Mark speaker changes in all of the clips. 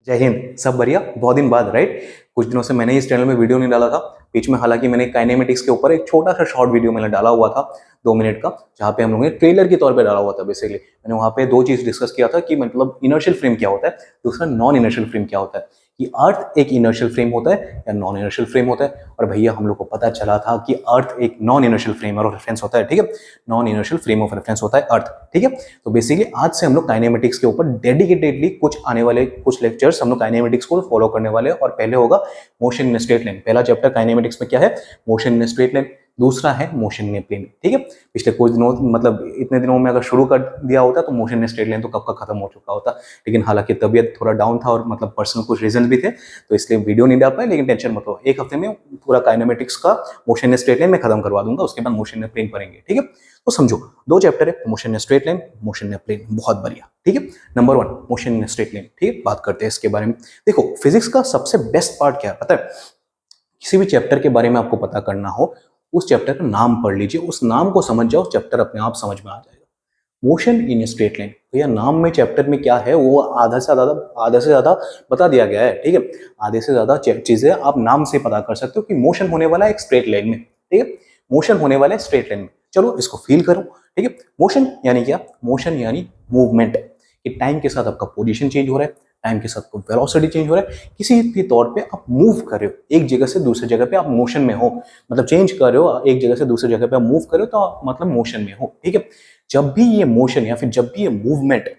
Speaker 1: जय हिंद। सब बढ़िया। बहुत दिन बाद राइट। कुछ दिनों से मैंने इस चैनल में वीडियो नहीं डाला था। बीच में हालांकि मैंने काइनेमेटिक्स के ऊपर एक छोटा सा शॉर्ट वीडियो मैंने डाला हुआ था 2 मिनट का, जहाँ पे हम लोगों ने ट्रेलर के तौर पे डाला हुआ था। बेसिकली मैंने वहाँ पे दो चीज डिस्कस किया था कि मतलब इनर्शियल फ्रेम क्या होता है, दूसरा नॉन इनर्शियल फ्रेम क्या होता है, कि अर्थ एक इनर्शियल फ्रेम होता है या नॉन इनर्शियल फ्रेम होता है। और भैया हम लोग को पता चला था कि अर्थ एक non inertial frame of reference होता है। ठीक है, non inertial frame of reference होता है अर्थ। ठीक है, तो बेसिकली आज से हम लोग काइनेमेटिक्स के ऊपर डेडिकेटेडली कुछ आने वाले कुछ लेक्चर्स हम लोग काइनेमेटिक्स को फॉलो करने वाले हैं। और पहले होगा मोशन इन स्ट्रेट लाइन। पहला चैप्टर काइनेमेटिक्स में क्या है, मोशन इन स्ट्रेट लाइन। दूसरा है मोशन इन प्लेन। ठीक है, पिछले कुछ दिनों मतलब इतने दिनों में अगर शुरू कर दिया होता तो मोशन इन स्ट्रेट लाइन तो कब का खत्म हो चुका होता। लेकिन हालांकि तबीयत थोड़ा डाउन था और मतलब पर्सनल कुछ रीजन भी थे, तो इसलिए वीडियो नहीं डाल पाए। लेकिन टेंशन मत लो, एक हफ्ते में पूरा काइनेमेटिक्स का मोशन इन स्ट्रेट लाइन में खत्म करवा दूंगा। उसके बाद मोशन इन प्लेन पढ़ेंगे। ठीक है, तो समझो दो चैप्टर है, motion in straight line, motion in plane. बहुत बढ़िया। ठीक है, number 1 motion in straight line. ठीक है, बात करते हैं इसके बारे में। देखो फिजिक्स का सबसे बेस्ट पार्ट क्या है पता है, किसी भी चैप्टर के बारे में आपको पता करना हो, उस चैप्टर का नाम पढ़ लीजिए, उस नाम को समझ जाओ, चैप्टर अपने आप समझ में आ जाएगा। मोशन इन स्ट्रेट लाइन, भैया नाम में चैप्टर में क्या है वो आधा से ज्यादा बता दिया गया है। ठीक है, आधे से ज्यादा चीजें आप नाम से पता कर सकते हो कि मोशन होने वाला है एक स्ट्रेट लाइन में। ठीक है, मोशन होने वाला है स्ट्रेट लाइन में। चलो इसको फील करो। ठीक है, मोशन यानी क्या, मोशन यानी मूवमेंट, कि टाइम के साथ आपका पोजीशन चेंज हो रहा है, टाइम के साथ वेलोसिटी चेंज हो रहा है, किसी भी तौर पे आप मूव कर रहे हो, एक जगह से दूसरी जगह पे आप मोशन में हो, मतलब चेंज कर रहे हो, एक जगह से दूसरी जगह पे आप मूव कर रहे हो तो आप मतलब मोशन में हो। ठीक है, जब भी ये मोशन या फिर जब भी ये मूवमेंट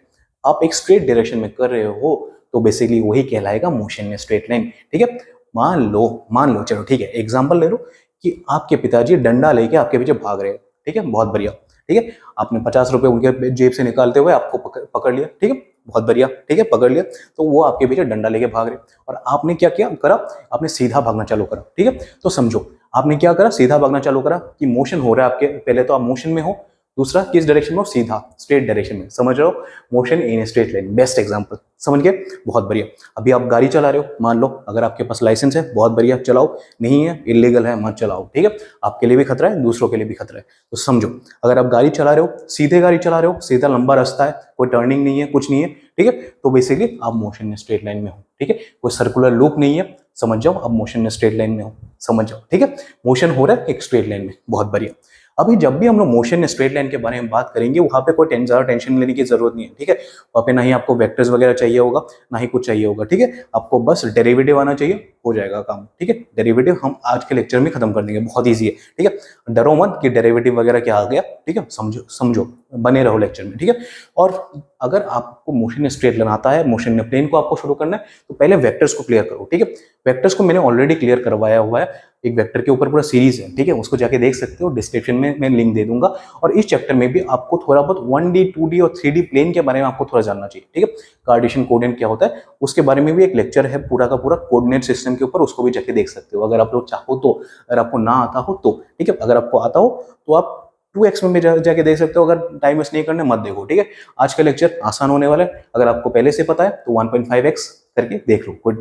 Speaker 1: आप एक स्ट्रेट डायरेक्शन में कर रहे हो तो बेसिकली वही कहलाएगा मोशन में स्ट्रेट लाइन। ठीक है, मान लो चलो ठीक है, एग्जांपल ले लो कि आपके पिताजी डंडा लेके आपके पीछे भाग रहे हैं। ठीक है, बहुत बढ़िया। ठीक है, आपने 50 रुपए उनके जेब से निकालते हुए आपको पकड़ लिया। ठीक है, बहुत बढ़िया। ठीक है, पकड़ लिया तो वो आपके पीछे डंडा लेके भाग रहे और आपने क्या किया करा, आपने सीधा भागना चालू करा। ठीक है, तो समझो आपने क्या करा, सीधा भागना चालू करा कि मोशन हो रहा है आपके, पहले तो आप मोशन में हो, दूसरा किस डायरेक्शन में हो, सीधा स्ट्रेट डायरेक्शन में। समझ रहे हो, motion in straight line, best example. समझ गए, बहुत बढ़िया। अभी आप गाड़ी चला रहे हो, मान लो अगर आपके पास लाइसेंस है बहुत बढ़िया, चलाओ, नहीं है इलीगल है मत चलाओ। ठीक है, आपके लिए भी खतरा है, दूसरों के लिए भी खतरा है। तो समझो अगर आप गाड़ी चला रहे हो, सीधे गाड़ी चला रहे हो, सीधा लंबा रास्ता है, कोई टर्निंग नहीं है, कुछ नहीं है। ठीक है, तो बेसिकली आप मोशन में स्ट्रेट लाइन में हो। ठीक है, कोई सर्कुलर लूप नहीं है, समझ जाओ आप मोशन में स्ट्रेट लाइन में हो। समझ जाओ, ठीक है, मोशन हो रहा है एक स्ट्रेट लाइन में। बहुत बढ़िया। अभी जब भी हम लोग मोशन स्ट्रेट लाइन के बारे में बात करेंगे, वहां पे कोई ज्यादा टेंशन लेने की जरूरत नहीं है। ठीक है, वहां पे ना ही आपको वेक्टर्स वगैरह चाहिए होगा, ना ही कुछ चाहिए होगा। ठीक है, आपको बस डेरिवेटिव आना चाहिए, हो जाएगा काम। ठीक है, डेरिवेटिव हम आज के लेक्चर में खत्म कर देंगे, बहुत ईजी है। ठीक है, डरो मत कि डेरिवेटिव वगैरह क्या आ गया। ठीक है, समझो समझो, बने रहो लेक्चर में। ठीक है, और अगर आपको मोशन स्ट्रेट लाइन आता है, मोशन में प्लेन को आपको शुरू करना है, तो पहले वेक्टर्स को क्लियर करो। ठीक है, वेक्टर्स को मैंने ऑलरेडी क्लियर करवाया हुआ है, एक वेक्टर के ऊपर पूरा सीरीज है। ठीक है, उसको जाके देख सकते हो, डिस्क्रिप्शन में मैं लिंक दे दूंगा। और इस चैप्टर में भी आपको थोड़ा बहुत 1D 2D और 3D प्लेन के बारे में आपको थोड़ा जानना चाहिए। ठीक है, कार्टेशियन कोऑर्डिनेट क्या होता है उसके बारे में भी एक लेक्चर है पूरा का पूरा कोऑर्डिनेट सिस्टम के ऊपर, उसको भी जाके देख सकते हो अगर आप लोग चाहो तो। अगर आपको ना आता हो तो ठीक है, अगर आपको आता हो तो आप 2x में जाके देख सकते हो। अगर टाइम वेस्ट नहीं करने मत देखो। ठीक है, आज का लेक्चर आसान होने वाला है, अगर आपको पहले से पता है तो 1.5x करके देख लो, कोई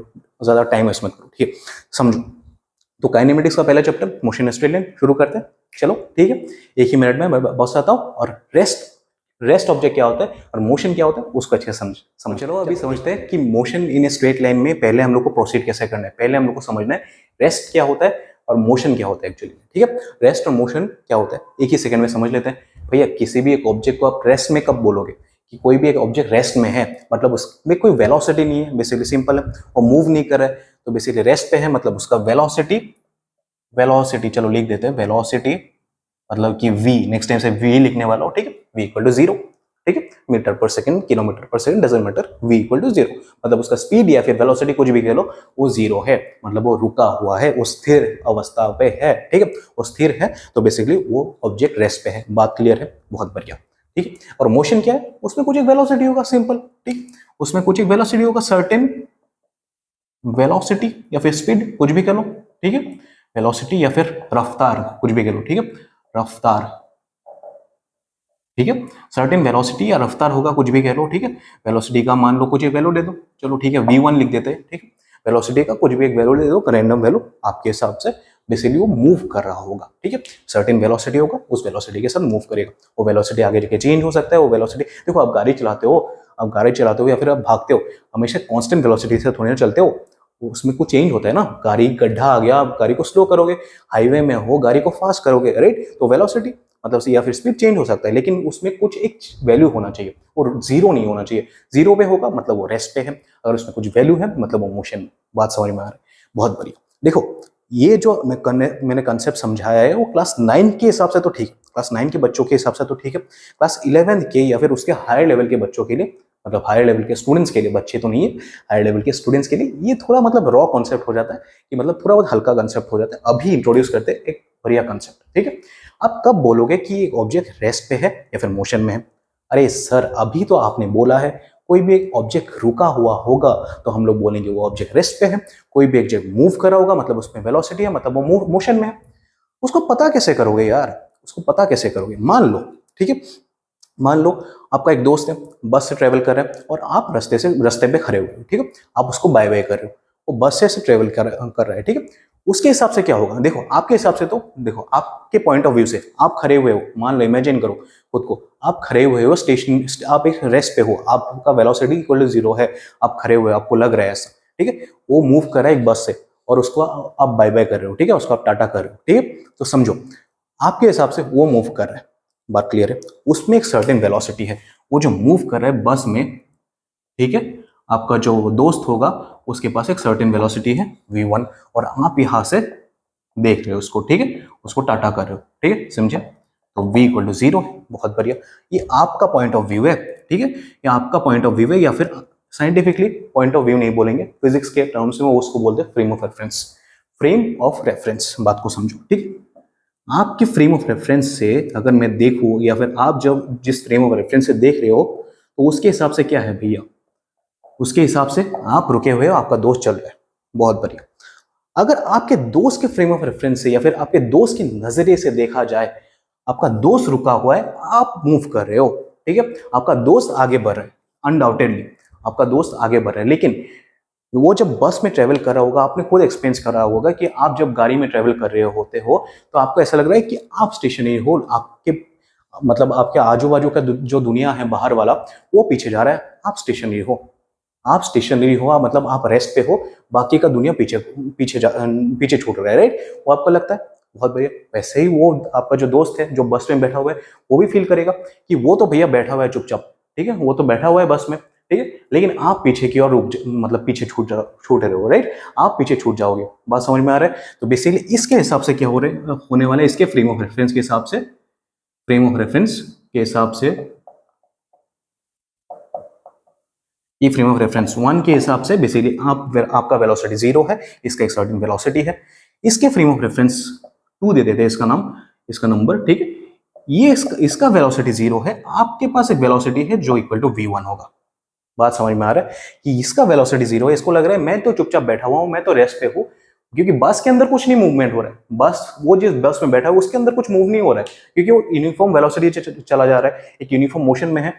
Speaker 1: ज्यादा टाइम वेस्ट मत करो। ठीक है, समझो। तो काइनेमेटिक्स का पहला चैप्टर मोशन स्ट्रेट लाइन शुरू करते हैं। चलो ठीक है, एक ही मिनट में मैं बस आता हूँ। और रेस्ट ऑब्जेक्ट क्या होता है और मोशन क्या होता है उसको अच्छे से समझ। चलो अभी समझते हैं कि मोशन इन स्ट्रेट लाइन में पहले हम लोग को प्रोसीड कैसे करना है। पहले हम लोग को समझना है रेस्ट क्या होता है और मोशन क्या होता है एक्चुअली। ठीक है, रेस्ट और मोशन क्या होता है एक ही सेकंड में समझ लेते हैं। भैया किसी भी एक ऑब्जेक्ट को आप रेस्ट में कब बोलोगे, कि कोई भी एक ऑब्जेक्ट रेस्ट में है मतलब उसमें कोई वेलोसिटी नहीं है, बेसिकली सिंपल है, और मूव नहीं कर रहा है, तो बेसिकली रेस्ट पे है, मतलब उसका वेलोसिटी चलो लिख देते हैं, वेलोसिटी मतलब कि v, नेक्स्ट टाइम से v लिखने वाला हो। ठीक है, v इक्वल टू 0। ठीक है, मीटर पर सेकंड, किलोमीटर पर second, doesn't matter, v equal to 0, मतलब उसका स्पीड या फिर वेलोसिटी कुछ भी कह लो वो 0 है, मतलब वो रुका हुआ है, वो स्थिर अवस्था पे है। ठीक है, वो स्थिर है, तो बेसिकली वो ऑब्जेक्ट रेस्ट पे है। बात क्लियर है, बहुत बढ़िया। ठीक है, और मोशन क्या है, उसमें कुछ एक वेलोसिटी होगा, सिंपल। ठीक, उसमें कुछ एक वेलोसिटी होगा, सर्टेन वेलोसिटी या फिर स्पीड कुछ भी कह लो। ठीक है, वेलोसिटी या फिर रफ्तार कुछ भी कह लो। ठीक है, रफ्तार। ठीक है, सर्टेन वेलोसिटी या रफ्तार होगा, कुछ भी कह लो। ठीक है, वेलोसिटी का मान लो कुछ एक वैल्यू दे दो, चलो ठीक है v1 लिख देते हैं। ठीक है, वेलोसिटी का कुछ भी एक वैल्यू दे दो, रैंडम वैल्यू आपके हिसाब से, बेसिकली वो मूव कर रहा होगा। ठीक है, सर्टेन वेलोसिटी होगा, उस वेलोसिटी के साथ मूव करेगा। वो वेलोसिटी आगे जाके चेंज हो सकता है, वो वेलोसिटी देखो आप गाड़ी चलाते हो, आप गाड़ी चलाते हो या फिर आप भागते हो, हमेशा कांस्टेंट वेलोसिटी से थोड़ी ना चलते हो, उसमें कुछ चेंज होता है ना। गाड़ी गड्ढा आ गया, आप गाड़ी को स्लो करोगे, हाईवे में हो गाड़ी को फास्ट करोगे, राइट। तो वेलोसिटी मतलब या फिर स्पीड चेंज हो सकता है, लेकिन उसमें कुछ एक वैल्यू होना चाहिए और जीरो नहीं होना चाहिए। जीरो पे होगा मतलब वो रेस्ट पे है, अगर उसमें कुछ वैल्यू है मतलब वो मोशन में। बात समझ में आ रहा है? बहुत बढ़िया। देखो ये जो मैंने कंसेप्ट समझाया है वो क्लास 9 के हिसाब से तो ठीक है, क्लास 9 के बच्चों के हिसाब से तो ठीक है। क्लास 11 के या फिर उसके हायर लेवल के बच्चों के लिए, मतलब हायर लेवल के स्टूडेंट्स के लिए, बच्चे तो नहीं है, हायर लेवल के स्टूडेंट्स के लिए ये थोड़ा मतलब रॉ कॉन्सेप्ट हो जाता है, कि मतलब थोड़ा बहुत हल्का कंसेप्ट हो जाता है। अभी इंट्रोड्यूस करते हैं एक बढ़िया कंसेप्ट, ठीक है। आप कब बोलोगे कि एक ऑब्जेक्ट रेस्ट पे है या फिर मोशन में है? अरे सर अभी तो आपने बोला है कोई भी एक ऑब्जेक्ट रुका हुआ होगा तो हम लोग बोलेंगे वो ऑब्जेक्ट रेस्ट पे है, कोई भी ऑब्जेक्ट मूव कर रहा होगा मतलब उसमें वेलोसिटी है, मतलब वो मोशन में है। उसको पता कैसे करोगे यार, उसको पता कैसे करोगे? मान लो, ठीक है, मान लो आपका एक दोस्त है, बस से ट्रेवल कर रहा है और आप रास्ते पे खड़े हुए हो, ठीक है, आप उसको बाय बाय कर रहे हो, वो बस से ट्रेवल कर रहा है, ठीक है। उसके हिसाब से क्या होगा? देखो आपके हिसाब से तो, देखो आपके पॉइंट ऑफ व्यू से आप खड़े हुए हो, मान लो इमेजिन करो खुद को, आप खड़े हुए हो स्टेशन, आप एक रेस्ट पे हो, आपका वेलोसिटी इक्वल टू 0 है, आप खड़े हुए, आपको लग रहा है ऐसा, ठीक है। वो मूव कर रहा है एक बस से और उसको आप बाय बाय कर रहे हो, ठीक है, उसको आप टाटा कर रहे हो, ठीक है। तो समझो आपके हिसाब से वो मूव कर रहा है, बात क्लियर है, उसमें एक सर्टेन वेलोसिटी है, वो जो मूव कर रहा है बस में, ठीक है। आपका जो दोस्त होगा उसके पास एक सर्टेन वेलोसिटी है v1 और आप यहां से देख रहे हो उसको, ठीक है, उसको टाटा कर रहे हो, ठीक है, समझे? तो v इक्वल टू 0 है, बहुत बढ़िया। ये आपका पॉइंट ऑफ व्यू है, ठीक है, ये आपका पॉइंट ऑफ व्यू है, या फिर साइंटिफिकली पॉइंट ऑफ व्यू नहीं बोलेंगे, फिजिक्स के टर्म्स में वो उसको बोलते हैं frame of reference. Frame of reference, बात को समझो, ठीक है। आपके फ्रेम ऑफ रेफरेंस से अगर मैं देखूं, या फिर आप जब जिस फ्रेम ऑफ रेफरेंस से देख रहे हो, तो उसके हिसाब से क्या है भैया, उसके हिसाब से आप रुके हुए हो, आपका दोस्त चल रहा है, बहुत बढ़िया। अगर आपके दोस्त के फ्रेम ऑफ रेफरेंस से या फिर आपके दोस्त के नजरिए से देखा जाए, आपका दोस्त रुका हुआ है, आप मूव कर रहे हो, ठीक है, आपका दोस्त आगे बढ़ रहा है, अनडाउटेडली आपका दोस्त आगे बढ़ रहा है, लेकिन वो जब बस में ट्रेवल कर रहा होगा, आपने खुद एक्सपीरियंस करा होगा कि आप जब गाड़ी में ट्रेवल कर रहे होते हो तो आपको ऐसा लग रहा है कि आप स्टेशनरी हो, आपके मतलब आपके आजू बाजू का जो दुनिया है बाहर वाला, वो पीछे जा रहा है, आप स्टेशनरी हो, आप स्टेशनरी हो, मतलब आप रेस्ट पे हो, बाकी का दुनिया पीछे पीछे छूट रहा है, राइट। वो आपको लगता है, बहुत बढ़िया। वैसे ही वो आपका जो दोस्त है जो बस में बैठा हुआ है, वो भी फील करेगा कि वो तो भैया बैठा हुआ है चुपचाप, ठीक है, वो तो बैठा हुआ है बस में, ठीक है, लेकिन आप पीछे की ओर मतलब पीछे छूट रहे हो, राइट, आप पीछे छूट जाओगे। बात समझ में आ रहा है? तो बेसिकली इसके हिसाब से क्या होने वाला है, इसके फ्रेम ऑफ रेफरेंस के हिसाब से, फ्रेम ऑफ रेफरेंस के हिसाब से, ये फ्रेम ऑफ रेफरेंस 1 के हिसाब से बेसिकली आपका वेलोसिटी 0 है, इसका एक सर्टेन वेलोसिटी है। इसके फ्रेम ऑफ रेफरेंस 2 दे देते हैं इसका नाम, इसका नंबर, ठीक है। ये इसका वेलोसिटी 0 है, आपके पास एक वेलोसिटी है जो इक्वल टू v1 होगा। बात समझ में आ रहा है कि इसका वेलोसिटी 0 है, इसको लग रहा है मैं तो चुपचाप बैठा हुआ हूं, मैं तो रेस्ट पे हूं, क्योंकि बस के अंदर कुछ नहीं मूवमेंट हो रहा है, बस वो जिस बस में बैठा है उसके अंदर कुछ मूव नहीं हो रहा है, क्योंकि वो यूनिफॉर्म वेलोसिटी चला जा रहा है, एक यूनिफॉर्म मोशन में है।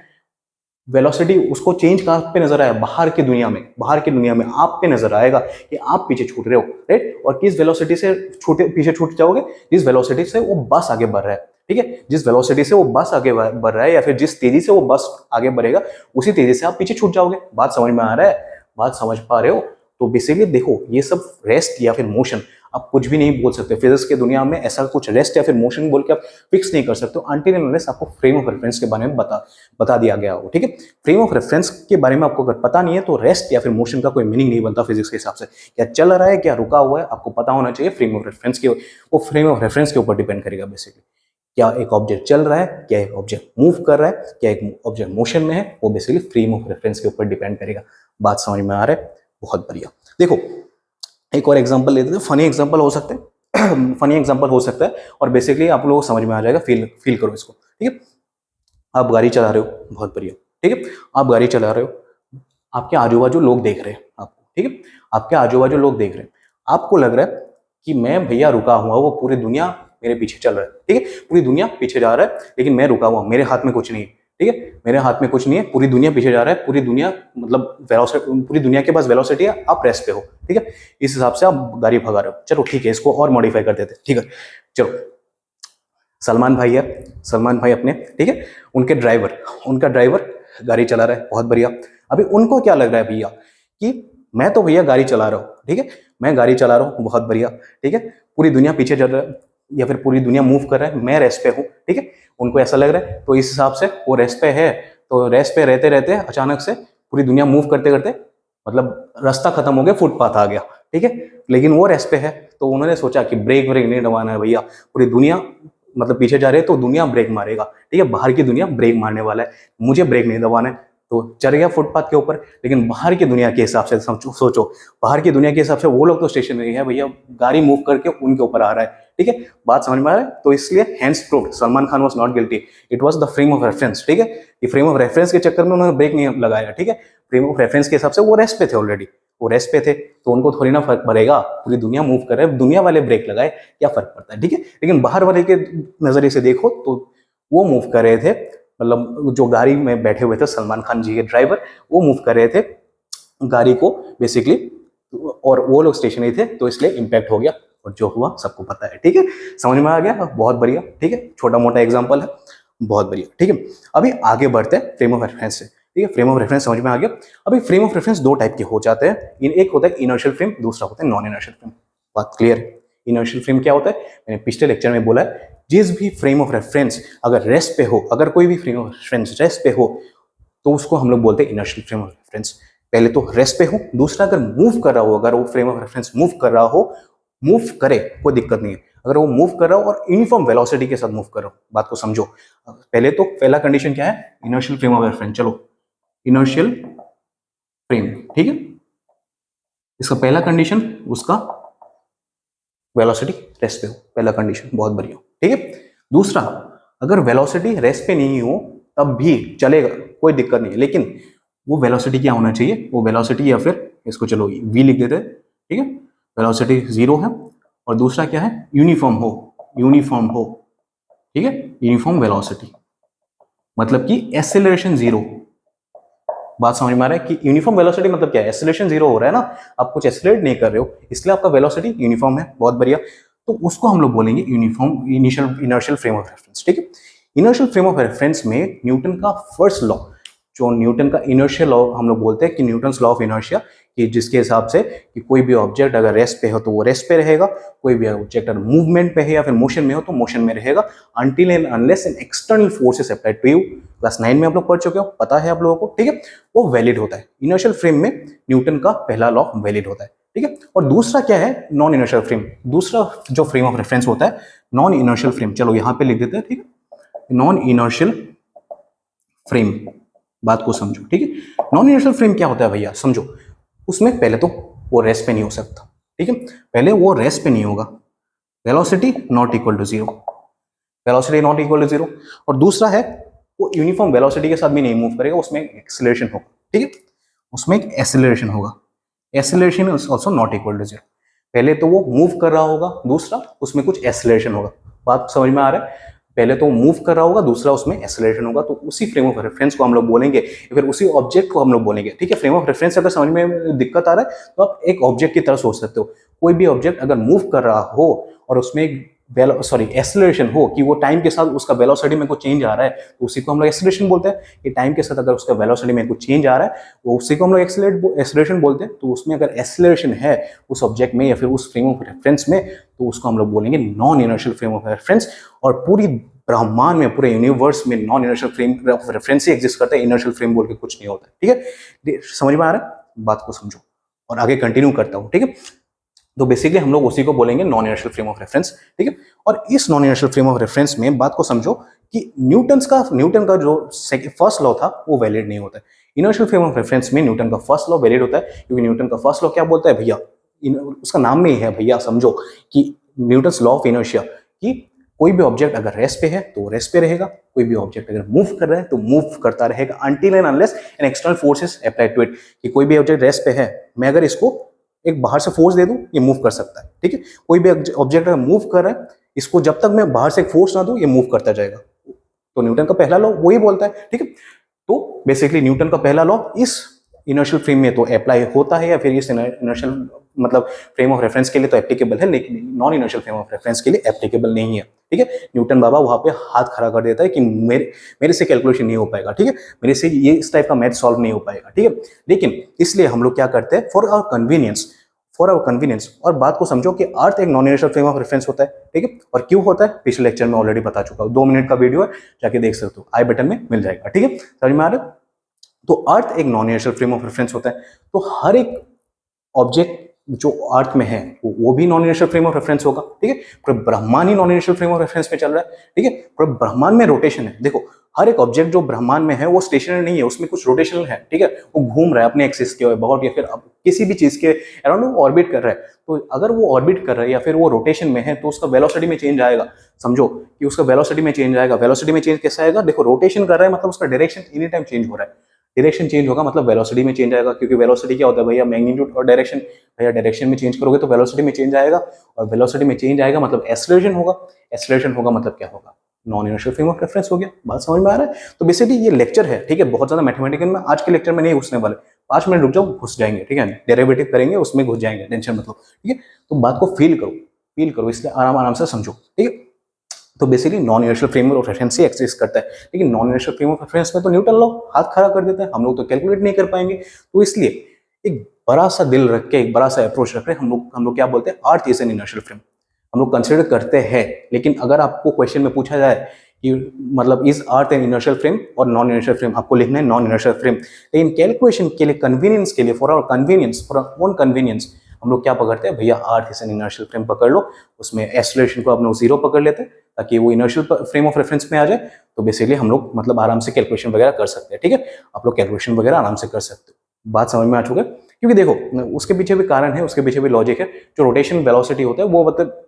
Speaker 1: वेलोसिटी उसको चेंज कहां पे नजर आया? बाहर की दुनिया में, बाहर की दुनिया में आप पे नजर आएगा कि आप पीछे छूट रहे हो, राइट। और किस वेलोसिटी से पीछे छूट जाओगे? जिस वेलोसिटी से वो बस आगे बढ़ रहा है, ठीक है, जिस वेलोसिटी से वो बस आगे बढ़ रहा है या फिर जिस तेजी से वो बस आगे बढ़ेगा उसी तेजी से आप पीछे छूट जाओगे। बात समझ में आ रहा है? बात समझ पा रहे हो? तो बेसिकली देखो ये सब रेस्ट या फिर मोशन, आप कुछ भी नहीं बोल सकते फिजिक्स के दुनिया में, ऐसा कुछ रेस्ट या फिर मोशन बोल के आप फिक्स नहीं कर सकते अनटिल एंड अनलेस आपको फ्रेम ऑफ रेफरेंस के बारे में बता दिया गया हो, ठीक है। फ्रेम ऑफ रेफरेंस के बारे में आपको अगर पता नहीं है तो रेस्ट या फिर मोशन का कोई मीनिंग नहीं बनता फिजिक्स के हिसाब से। क्या चल रहा है, क्या रुका हुआ है, आपको पता होना चाहिए फ्रेम ऑफ रेफरेंस के, वो फ्रेम ऑफ रेफरेंस के ऊपर डिपेंड करेगा बेसिकली। क्या एक ऑब्जेक्ट चल रहा है, क्या एक ऑब्जेक्ट मूव कर रहा है, क्या एक ऑब्जेक्ट मोशन में है, वो बेसिकली फ्रेम ऑफ रेफरेंस के ऊपर डिपेंड करेगा। बात समझ में आ रहा है? बहुत बढ़िया। देखो एक और एग्जांपल लेते हैं, फनी एग्जांपल हो सकते हैं फनी एग्जांपल हो सकता है और बेसिकली आप लोगों को समझ में आ जाएगा, फील करो इसको, ठीक है। आप गाड़ी चला रहे हो, बहुत बढ़िया, ठीक है, आप गाड़ी चला रहे हो, आपके आजू बाजू लोग देख रहे हैं आपको, ठीक है, आपके आजू बाजू लोग देख रहे हैं, आपको लग रहा है कि मैं भैया रुका हुआ, वो पूरी दुनिया मेरे पीछे चल रहा है, ठीक है, पूरी दुनिया पीछे जा रहा है लेकिन मैं रुका हुआ, मेरे हाथ में कुछ नहीं है, ठीक है, मेरे हाथ में कुछ नहीं है, पूरी दुनिया पीछे जा रहा है, पूरी दुनिया मतलब वेलोसिटी, पूरी दुनिया के पास वेलोसिटी है, आप रेस्ट पे हो, ठीक है, इस हिसाब से आप गाड़ी भगा रहे हो। चलो ठीक है, इसको और मॉडिफाई कर देते, ठीक है। चलो सलमान भाई है, सलमान भाई अपने, ठीक है, उनका ड्राइवर गाड़ी चला रहा है, बहुत बढ़िया। अभी उनको क्या लग रहा है भैया कि मैं तो भैया गाड़ी चला रहा हूँ, ठीक है, मैं गाड़ी चला रहा हूँ, बहुत बढ़िया, ठीक है, पूरी दुनिया पीछे चल रहा है या फिर पूरी दुनिया मूव कर रहा है, मैं रेस्ट पे हूँ, ठीक है, उनको ऐसा लग रहा है। तो इस हिसाब से वो रेस्ट पे है, तो रेस्ट पे रहते रहते अचानक से पूरी दुनिया मूव करते करते मतलब रास्ता खत्म हो गया, फुटपाथ आ गया, ठीक है, लेकिन वो रेस्ट पे है। तो उन्होंने सोचा कि ब्रेक ब्रेक नहीं दबाना है भैया, पूरी दुनिया मतलब पीछे जा रही है तो दुनिया ब्रेक मारेगा, ठीक है, बाहर की दुनिया ब्रेक मारने वाला है, मुझे ब्रेक नहीं दबाना है। तो चढ़ गया फुटपाथ के ऊपर। लेकिन बाहर की दुनिया के हिसाब से सोचो, बाहर की दुनिया के हिसाब से वो लोग तो स्टेशनरी है भैया, गाड़ी मूव करके उनके ऊपर आ रहा है, ठीक है, बात समझ में आ रहा है। तो इसलिए hands proved Salman Khan was not guilty, it was the frame of reference, ठीक है, ये फ्रेम ऑफ रेफरेंस के चक्कर में उन्होंने ब्रेक नहीं लगाया, ठीक है, फ्रेम ऑफ रेफरेंस के हिसाब से वो रेस्ट पे थे ऑलरेडी, वो रेस्ट पे थे, तो उनको थोड़ी ना फर्क पड़ेगा, पूरी दुनिया मूव कर रहे हैं, दुनिया वाले ब्रेक लगाए, क्या फर्क पड़ता है, ठीक है। लेकिन बाहर वाले के नजरिए से देखो तो वो मूव कर रहे थे, मतलब जो गाड़ी में बैठे हुए थे सलमान खान जी के ड्राइवर, वो मूव कर रहे थे गाड़ी को बेसिकली, और वो लोग स्टेशनरी थे, तो इसलिए इंपैक्ट हो गया, और जो हुआ सबको पता है, ठीक है, समझ में आ गया, बहुत बढ़िया, ठीक है, छोटा मोटा एग्जांपल है, बहुत बढ़िया, ठीक है। अभी आगे बढ़ते हैं फ्रेम ऑफ रेफरेंस से, ठीक है, फ्रेम ऑफ रेफरेंस समझ में आ गया। अभी फ्रेम ऑफ रेफरेंस दो टाइप के हो जाते हैं, एक होता है इनर्शियल फ्रेम, दूसरा होता है नॉन इनर्शियल फ्रेम, बात क्लियर है। इनर्शियल फ्रेम क्या होता है, मैंने पिछले लेक्चर में बोला है, जिस भी फ्रेम ऑफ रेफरेंस अगर रेस्ट पे हो, अगर कोई भी फ्रेम ऑफ रेफरेंस रेस्ट पे हो, तो उसको हम लोग बोलते हैं इनर्शियल फ्रेम ऑफ रेफरेंस। पहले तो रेस्ट पे हो, दूसरा अगर मूव कर रहा हो, अगर वो फ्रेम ऑफ रेफरेंस मूव कर रहा हो, मूव करे कोई दिक्कत नहीं है, अगर वो मूव कर रहा हो और यूनिफॉर्म वेलोसिटी के साथ मूव कर रहा हो, बात को समझो। पहले तो पहला कंडीशन क्या है, इनर्शियल फ्रेम ऑफ रेफरेंस, चलो इनर्शियल फ्रेम, ठीक है, इसका पहला कंडीशन उसका वेलोसिटी रेस्ट पे हो, पहला कंडीशन, बहुत बढ़िया, ठीक है। दूसरा, अगर वेलोसिटी रेस्ट पे नहीं हो तब भी चलेगा, कोई दिक्कत नहीं है, लेकिन वो वेलोसिटी क्या होना चाहिए, वो वेलोसिटी, या फिर इसको चलो v लिख देते हैं, ठीक है, वेलोसिटी 0 है, और दूसरा क्या है, यूनिफॉर्म हो, यूनिफॉर्म हो, ठीक है, यूनिफॉर्म वेलोसिटी, मतलब कि एक्सेलरेशन 0, बात समझ में आ रहा है कि यूनिफॉर्म वेलोसिटी मतलब क्या है, एक्सेलरेशन 0 हो रहा है ना, आप कुछ एक्सेलरेट नहीं कर रहे हो, इसलिए आपका वेलोसिटी यूनिफॉर्म है, बहुत बढ़िया, तो उसको हम लोग बोलेंगे uniform inertial frame of reference, ठीक है। इनर्शियल फ्रेम ऑफ रेफरेंस में न्यूटन का फर्स्ट लॉ, जो न्यूटन का इनर्शियल लॉ हम लोग बोलते हैं कि न्यूटन्स लॉ ऑफ इनर्शिया, कि जिसके हिसाब से कि कोई भी ऑब्जेक्ट अगर रेस्ट पे हो तो वो रेस्ट पे रहेगा, कोई भी ऑब्जेक्ट अगर मूवमेंट पे है या फिर मोशन में हो तो मोशन में रहेगा, until and unless an external forces applied to you, class 9 में आप लोग पढ़ चुके हो, पता है आप लोगों को, ठीक है, वो वैलिड होता है। इनर्शियल फ्रेम में न्यूटन का पहला लॉ वैलिड होता है, ठीक है। और दूसरा क्या है, नॉन इनर्शियल फ्रेम, दूसरा जो फ्रेम ऑफ रेफरेंस होता है नॉन इनर्शियल फ्रेम, चलो यहां पे लिख देते हैं, ठीक है, नॉन इनर्शियल फ्रेम, बात को समझो, ठीक है। नॉन इनर्शियल फ्रेम क्या होता है भैया, समझो, उसमें पहले तो वो रेस्ट पे नहीं हो सकता, ठीक है, पहले वो रेस्ट पे नहीं होगा, velocity not equal to 0, velocity not equal to 0, और दूसरा है वो यूनिफॉर्म वेलोसिटी के साथ भी नहीं मूव करेगा, उसमें एक्सेलरेशन होगा, ठीक है, उसमें एक एक्सेलरेशन होगा, acceleration is also not equal to 0, पहले तो वो मूव कर रहा होगा, दूसरा उसमें कुछ एक्सेलरेशन होगा, बात समझ में आ रहा है, पहले तो मूव कर रहा होगा, दूसरा उसमें एक्सेलरेशन होगा, तो उसी फ्रेम ऑफ रेफरेंस को हम लोग बोलेंगे, फिर उसी ऑब्जेक्ट को हम लोग बोलेंगे, ठीक है। फ्रेम ऑफ रेफरेंस अगर समझ में दिक्कत आ रहा है तो आप एक ऑब्जेक्ट की तरह सोच सकते हो, कोई भी ऑब्जेक्ट अगर मूव कर रहा हो और उसमें एक्सेलरेशन हो, कि वो टाइम के साथ उसका वेलोसिटी में कुछ चेंज आ रहा है, तो उसी को हम लोग एक्सेलरेशन बोलते हैं, कि टाइम के साथ अगर उसका वेलोसिटी में कुछ चेंज आ रहा है वो उसी को हम लोग एक्सेलरेशन बोलते हैं। तो उसमें अगर एक्सेलरेशन है उस ऑब्जेक्ट में या फिर उस फ्रेम ऑफ रेफरेंस में, तो उसको हम लोग बोलेंगे non inertial frame of reference. और पूरी ब्रह्मांड में, पूरे यूनिवर्स में non inertial frame of reference he exist करता है, इनर्शियल फ्रेम बोल के कुछ नहीं होता, ठीक है, समझ में आ रहा है, बात को समझो, और आगे कंटिन्यू करता हूं, ठीक है। तो बेसिकली हम लोग उसी को बोलेंगे non inertial frame of reference, ठीक है। और इस non inertial frame of reference में बात को समझो कि न्यूटन का जो फर्स्ट लॉ था वो वैलिड नहीं होता है। इनर्शियल फ्रेम ऑफ रेफरेंस में न्यूटन का फर्स्ट लॉ वैलिड होता है, क्योंकि न्यूटन का फर्स्ट लॉ क्या बोलता है भैया, उसका नाम में ही है भैया, समझो कि न्यूटन्स लॉ ऑफ इनर्शिया, कि कोई भी ऑब्जेक्ट अगर रेस्ट पे है तो रेस्ट पे रहेगा, कोई भी ऑब्जेक्ट अगर मूव कर रहा है तो मूव करता रहेगा, until and unless an external forces applied to it, कि कोई भी ऑब्जेक्ट रेस्ट पे है, मैं अगर इसको एक बाहर से फोर्स दे दूं ये मूव कर सकता है, ठीक है। कोई भी ऑब्जेक्ट अगर मूव कर रहा है, इसको जब तक मैं बाहर से एक फोर्स ना दूं ये मूव करता जाएगा, तो न्यूटन का पहला लॉ वही बोलता है, ठीक है। तो बेसिकली न्यूटन का पहला लॉ इस इनर्शियल फ्रेम में तो अप्लाई होता है, या फिर इस इनर्शियल मतलब फ्रेम ऑफ रेफरेंस के लिए तो एप्लीकेबल है, लेकिन non inertial frame of reference के लिए एप्लीकेबल नहीं है। ठीक है, न्यूटन बाबा वहां पे हाथ खड़ा कर देता है कि मेरे से कैलकुलेशन नहीं हो पाएगा, ठीक है, मेरे से ये इस टाइप का मैथ सॉल्व नहीं हो पाएगा। ठीक है, लेकिन इसलिए हम लोग क्या करते हैं, फॉर आवर कन्वीनियंस, और बात को समझो कि अर्थ एक non inertial frame of reference होता है। ठीक है, और क्यों होता है पिछले लेक्चर में ऑलरेडी बता चुका हूं, 2 मिनट का वीडियो है, जाके देख सकते हो, आई बटन में मिल जाएगा। ठीक है, समझ में आ रहा है? तो अर्थ एक non inertial frame of reference होता है, तो हर एक ऑब्जेक्ट जो अर्थ में है वो भी non inertial frame of reference होगा। ठीक है, पूरा ब्रह्मांड ही non inertial frame of reference में चल रहा है। ठीक है, पूरा ब्रह्मांड में रोटेशन है। देखो, हर एक ऑब्जेक्ट जो ब्रह्मांड में है वो स्टेशनरी नहीं है, उसमें कुछ रोटेशनल है। ठीक है, वो घूम रहा है अपने एक्सिस के अबाउट, या फिर किसी भी चीज के अराउंड वो ऑर्बिट कर रहा है। तो अगर वो ऑर्बिट कर रहा है या फिर वो रोटेशन में है, तो उसका वेलोसिटी में चेंज आएगा। समझो कि उसका वेलोसिटी में चेंज आएगा। वेलोसिटी में चेंज कैसा आएगा? देखो, रोटेशन कर रहा है मतलब उसका डायरेक्शन एनी टाइम चेंज हो रहा है, डायरेक्शन चेंज होगा मतलब वेलोसिटी में चेंज आएगा। क्योंकि वेलोसिटी क्या होता है भैया? मैग्नीट्यूड और डायरेक्शन। भैया डायरेक्शन में चेंज करोगे तो वेलोसिटी में चेंज आएगा, और वेलोसिटी में चेंज आएगा मतलब एक्सेलरेशन होगा। एक्सेलरेशन होगा मतलब क्या होगा? Non inertial frame of reference हो गया। बात समझ में आ रहा है? तो बेसिकली ये लेक्चर है, ठीक है, बहुत ज्यादा मैथमेटिकल में आज के लेक्चर में नहीं घुसने वाले। 5 मिनट रुक जाओ, घुस जाएंगे। ठीक है, डेरिवेटिव करेंगे, उसमें घुस जाएंगे, टेंशन मत लो। ठीक है, तो बात को फील करो, इसलिए आराम से समझो। ठीक है, तो basically non inertial frame of reference से एग्जिस्ट करता है, लेकिन non inertial frame of reference में तो न्यूटन लॉ हाथ खड़ा कर देता है, हम लोग तो कैलकुलेट नहीं कर पाएंगे। तो इसलिए एक बड़ा सा दिल रख के, एक बड़ा सा अप्रोच रख के हम लोग क्या बोलते हैं, अर्थ इज एन इनर्शियल फ्रेम हम लोग कंसिडर करते हैं। लेकिन अगर आपको क्वेश्चन में पूछा जाए कि मतलब is earth an inertial frame और नॉन इनर्शियल फ्रेम, आपको लिखना है नॉन इनर्शियल फ्रेम। लेकिन कैलकुलेशन के लिए, कन्वीनियंस के लिए, for our convenience, for our own convenience, हम लोग क्या पकड़ते हैं भैया? Earth is an inertial frame पकड़ लो, उसमें एक्सेलरेशन को हम लोग 0 पकड़ लेते हैं ताकि वो इनर्शियल फ्रेम ऑफ रेफरेंस में आ जाए। तो बेसिकली हम लोग मतलब आराम से कैलकुलेशन वगैरह कर सकते हैं। ठीक है, आप लोग कैलकुलेशन वगैरह आराम से कर सकते हो। बात समझ में आ चुका है? क्योंकि देखो, उसके पीछे भी कारण है, उसके पीछे भी लॉजिक है। जो रोटेशन वेलोसिटी होता है वो मतलब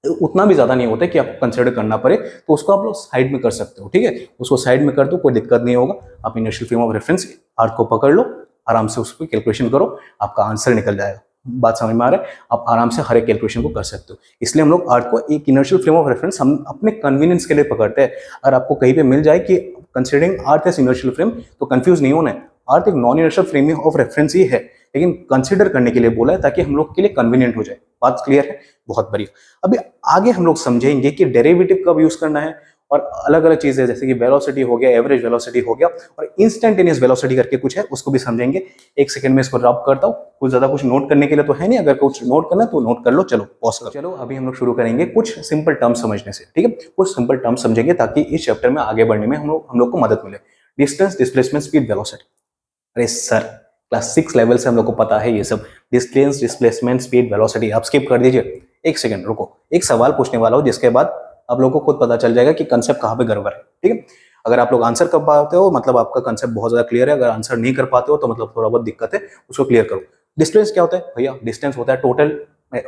Speaker 1: उतना भी ज्यादा नहीं होता है कि आपको कंसिडर करना पड़े, तो उसको आप लोग साइड में कर सकते हो। ठीक है, उसको साइड में कर दो, कोई दिक्कत नहीं होगा। आप इनर्शियल फ्रेम ऑफ रेफरेंस अर्थ को पकड़ लो, आराम से उस पर कैलकुलेशन करो, आपका आंसर निकल जाएगा। बात समझ में आ रहा है? आप आराम से हर एक कैलकुलेशन को कर सकते हो। इसलिए हम लोग अर्थ को एक इनर्शियल फ्रेम ऑफ रेफरेंस हम अपने कन्वीनियंस के लिए पकड़ते हैं। अगर आपको कहीं पे मिल जाए कि considering earth as inertial frame, तो कंफ्यूज नहीं होना है। अर्थ एक non inertial frame of reference ही है, लेकिन कंसिडर करने के लिए बोला है ताकि हम लोग के लिए कन्वीनियंट हो जाए। बात क्लियर है? बहुत बढ़िया। अभी आगे हम लोग समझेंगे कि डेरिवेटिव कब यूज करना है, और अलग अलग चीजें जैसे कि वेलोसिटी हो गया, एवरेज वेलोसिटी हो गया, और इंस्टेंटेनियस वेलोसिटी करके कुछ है, उसको भी समझेंगे। 1 सेकंड में इसको रब करता हूँ। कुछ ज्यादा कुछ नोट करने के लिए तो है नहीं, अगर कुछ नोट करना है तो नोट कर लो। चलो पॉज करो। चलो अभी हम लोग शुरू करेंगे कुछ सिंपल टर्म समझने से। ठीक है, कुछ सिंपल टर्म समझेंगे ताकि इस चैप्टर में आगे बढ़ने में हम लोग को मदद मिले। Distance, displacement, speed, velocity. अरे सर, क्लास 6 लेवल से हम लोग को पता है ये सब। डिस्टेंस, डिस्प्लेसमेंट, स्पीड, वेलोसिटी आप स्किप कर दीजिए। 1 सेकंड रुको, एक सवाल पूछने वाला हूं, जिसके बाद आप लोगों को खुद पता चल जाएगा कि कंसेप्ट कहाँ पे गड़बड़ है। ठीक है, अगर आप लोग आंसर कर पाते हो मतलब आपका कंसेप्ट बहुत ज्यादा क्लियर है, अगर आंसर नहीं कर पाते हो तो मतलब थोड़ा बहुत दिक्कत है, उसको क्लियर करो। डिस्टेंस क्या होता है भैया? डिस्टेंस होता है टोटल,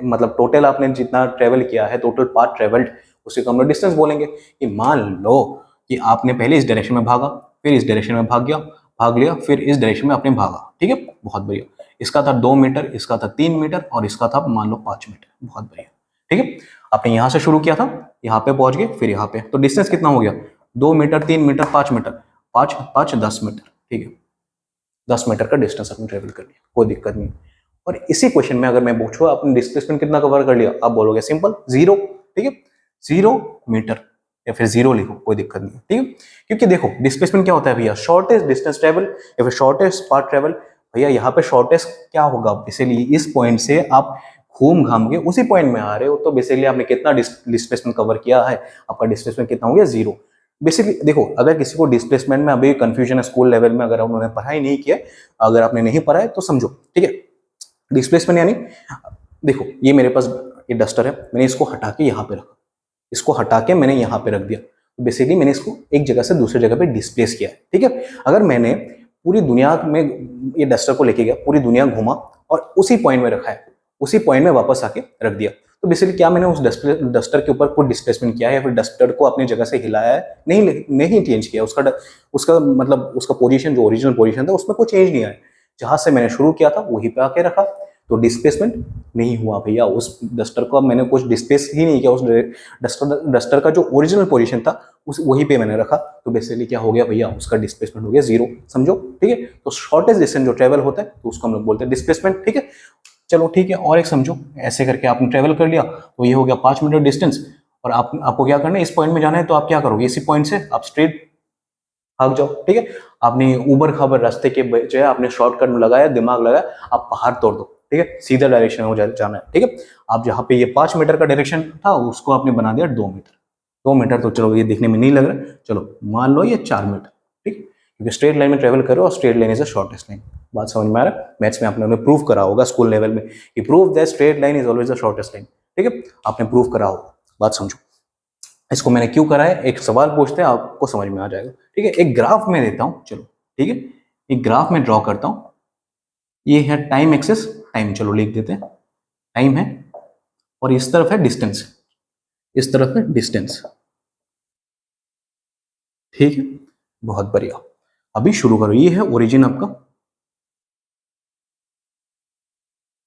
Speaker 1: मतलब टोटल आपने जितना ट्रेवल किया है, टोटल पाथ ट्रेवल्ड, उसी को हम लोग डिस्टेंस बोलेंगे। कि मान लो कि आपने पहले इस डायरेक्शन में भागा, फिर इस डायरेक्शन में भाग लिया, फिर इस डायरेक्शन में आपने भागा। ठीक है, बहुत बढ़िया। इसका था 2 मीटर, इसका था 3 मीटर, और इसका था मान लो 5 मीटर। बहुत बढ़िया। ठीक है, आपने यहां से शुरू किया था, यहाँ पे पहुंच गए, फिर यहाँ पे, तो डिस्टेंस कितना हो गया? 2 मीटर, 3 मीटर, 5 मीटर, 5 10 मीटर। ठीक है, 10 मीटर का डिस्टेंस आपने ट्रेवल कर लिया, कोई दिक्कत नहीं। और इसी क्वेश्चन में अगर मैं पूछूं आपने डिस्प्लेसमेंट कितना कवर कर लिया, आप बोलोगे सिंपल 0। ठीक है, 0 मीटर, या फिर 0 लिखो, कोई दिक्कत नहीं। ठीक है, क्योंकि देखो डिस्प्लेसमेंट क्या होता है भैया? शॉर्टेस्ट डिस्टेंस ट्रेवल या फिर शॉर्टेस्ट पाथ ट्रेवल। भैया यहाँ पे शॉर्टेस्ट क्या होगा? इसीलिए इस पॉइंट से आप घूम घाम के उसी पॉइंट में आ रहे हो, तो बेसिकली आपने कितना डिस्प्लेसमेंट कवर किया है? आपका डिस्प्लेसमेंट कितना हो गया? 0। बेसिकली देखो, अगर किसी को डिस्प्लेसमेंट में अभी कंफ्यूजन है स्कूल लेवल में, अगर उन्होंने पढ़ाई नहीं किया, अगर आपने नहीं पढ़ा है तो समझो। ठीक है, डिस्प्लेसमेंट यानी देखो, ये मेरे पास ये डस्टर है, मैंने इसको हटा के यहाँ पे रखा, इसको हटा के मैंने यहाँ पे रख दिया, तो बेसिकली मैंने इसको एक जगह से दूसरी जगह पे डिस्प्लेस किया है। ठीक है, अगर मैंने पूरी दुनिया में ये डस्टर को लेके गया, पूरी दुनिया घुमा और उसी पॉइंट में रखा है, उसी पॉइंट में वापस आके रख दिया, तो बेसिकली क्या मैंने उस डस्टर के ऊपर कोई डिस्प्लेसमेंट किया है या फिर डस्टर को अपनी जगह से हिलाया है? नहीं चेंज किया। उसका मतलब उसका पोजीशन, जो ओरिजिनल पोजीशन था, उसमें कोई चेंज नहीं आया। जहां से मैंने शुरू किया था वहीं पे आके रखा, तो डिस्प्लेसमेंट नहीं हुआ भैया। उस डस्टर को मैंने कुछ डिस्प्लेस ही नहीं किया, उस डस्टर का जो ओरिजिनल पोजीशन था उस वहीं पे मैंने रखा, तो बेसिकली क्या हो गया भैया? उसका डिस्प्लेसमेंट हो गया 0। समझो? ठीक है, तो शॉर्टेस्ट डिस्टेंस जो ट्रेवल होता है तो उसको हम लोग बोलते हैं डिस्प्लेसमेंट। ठीक है, चलो ठीक है, और एक समझो, ऐसे करके आपने ट्रेवल कर लिया तो ये हो गया 5 मीटर डिस्टेंस। और आपको क्या करना है, इस पॉइंट में जाना है तो आप क्या करोगे, इसी पॉइंट से आप स्ट्रेट भाग जाओ। ठीक है, आपने ऊबर खाबर रास्ते के जो है आपने शॉर्टकट में लगाया, दिमाग लगाया, आप पहाड़ तोड़ दो। ठीक है, सीधा डायरेक्शन में जाना है। ठीक है, आप जहाँ पे ये 5 मीटर का डायरेक्शन था उसको आपने बना दिया 2 मीटर। 2 मीटर तो चलो ये देखने में नहीं लग रहा, चलो मान लो ये 4 मीटर। ठीक, क्योंकि स्ट्रेट लाइन में ट्रेवल करो और straight line is the shortest line. बात समझ में आ रहा है? मैथ्स में आपने प्रूव करा होगा स्कूल लेवल में कि prove that straight line is always the shortest line. ठीक है, आपने प्रूव करा होगा। बात समझो, इसको मैंने क्यों करा है, एक सवाल पूछते हैं आपको समझ में आ जाएगा। ठीक है, एक ग्राफ में देता हूं, चलो ठीक है, एक ग्राफ में ड्रॉ करता हूं। ये है टाइम एक्सिस, टाइम चलो लिख देते हैं, टाइम है, और इस तरफ है डिस्टेंस, इस तरफ है डिस्टेंस। ठीक है, बहुत बढ़िया। अभी शुरू करो, ये है ओरिजिन आपका।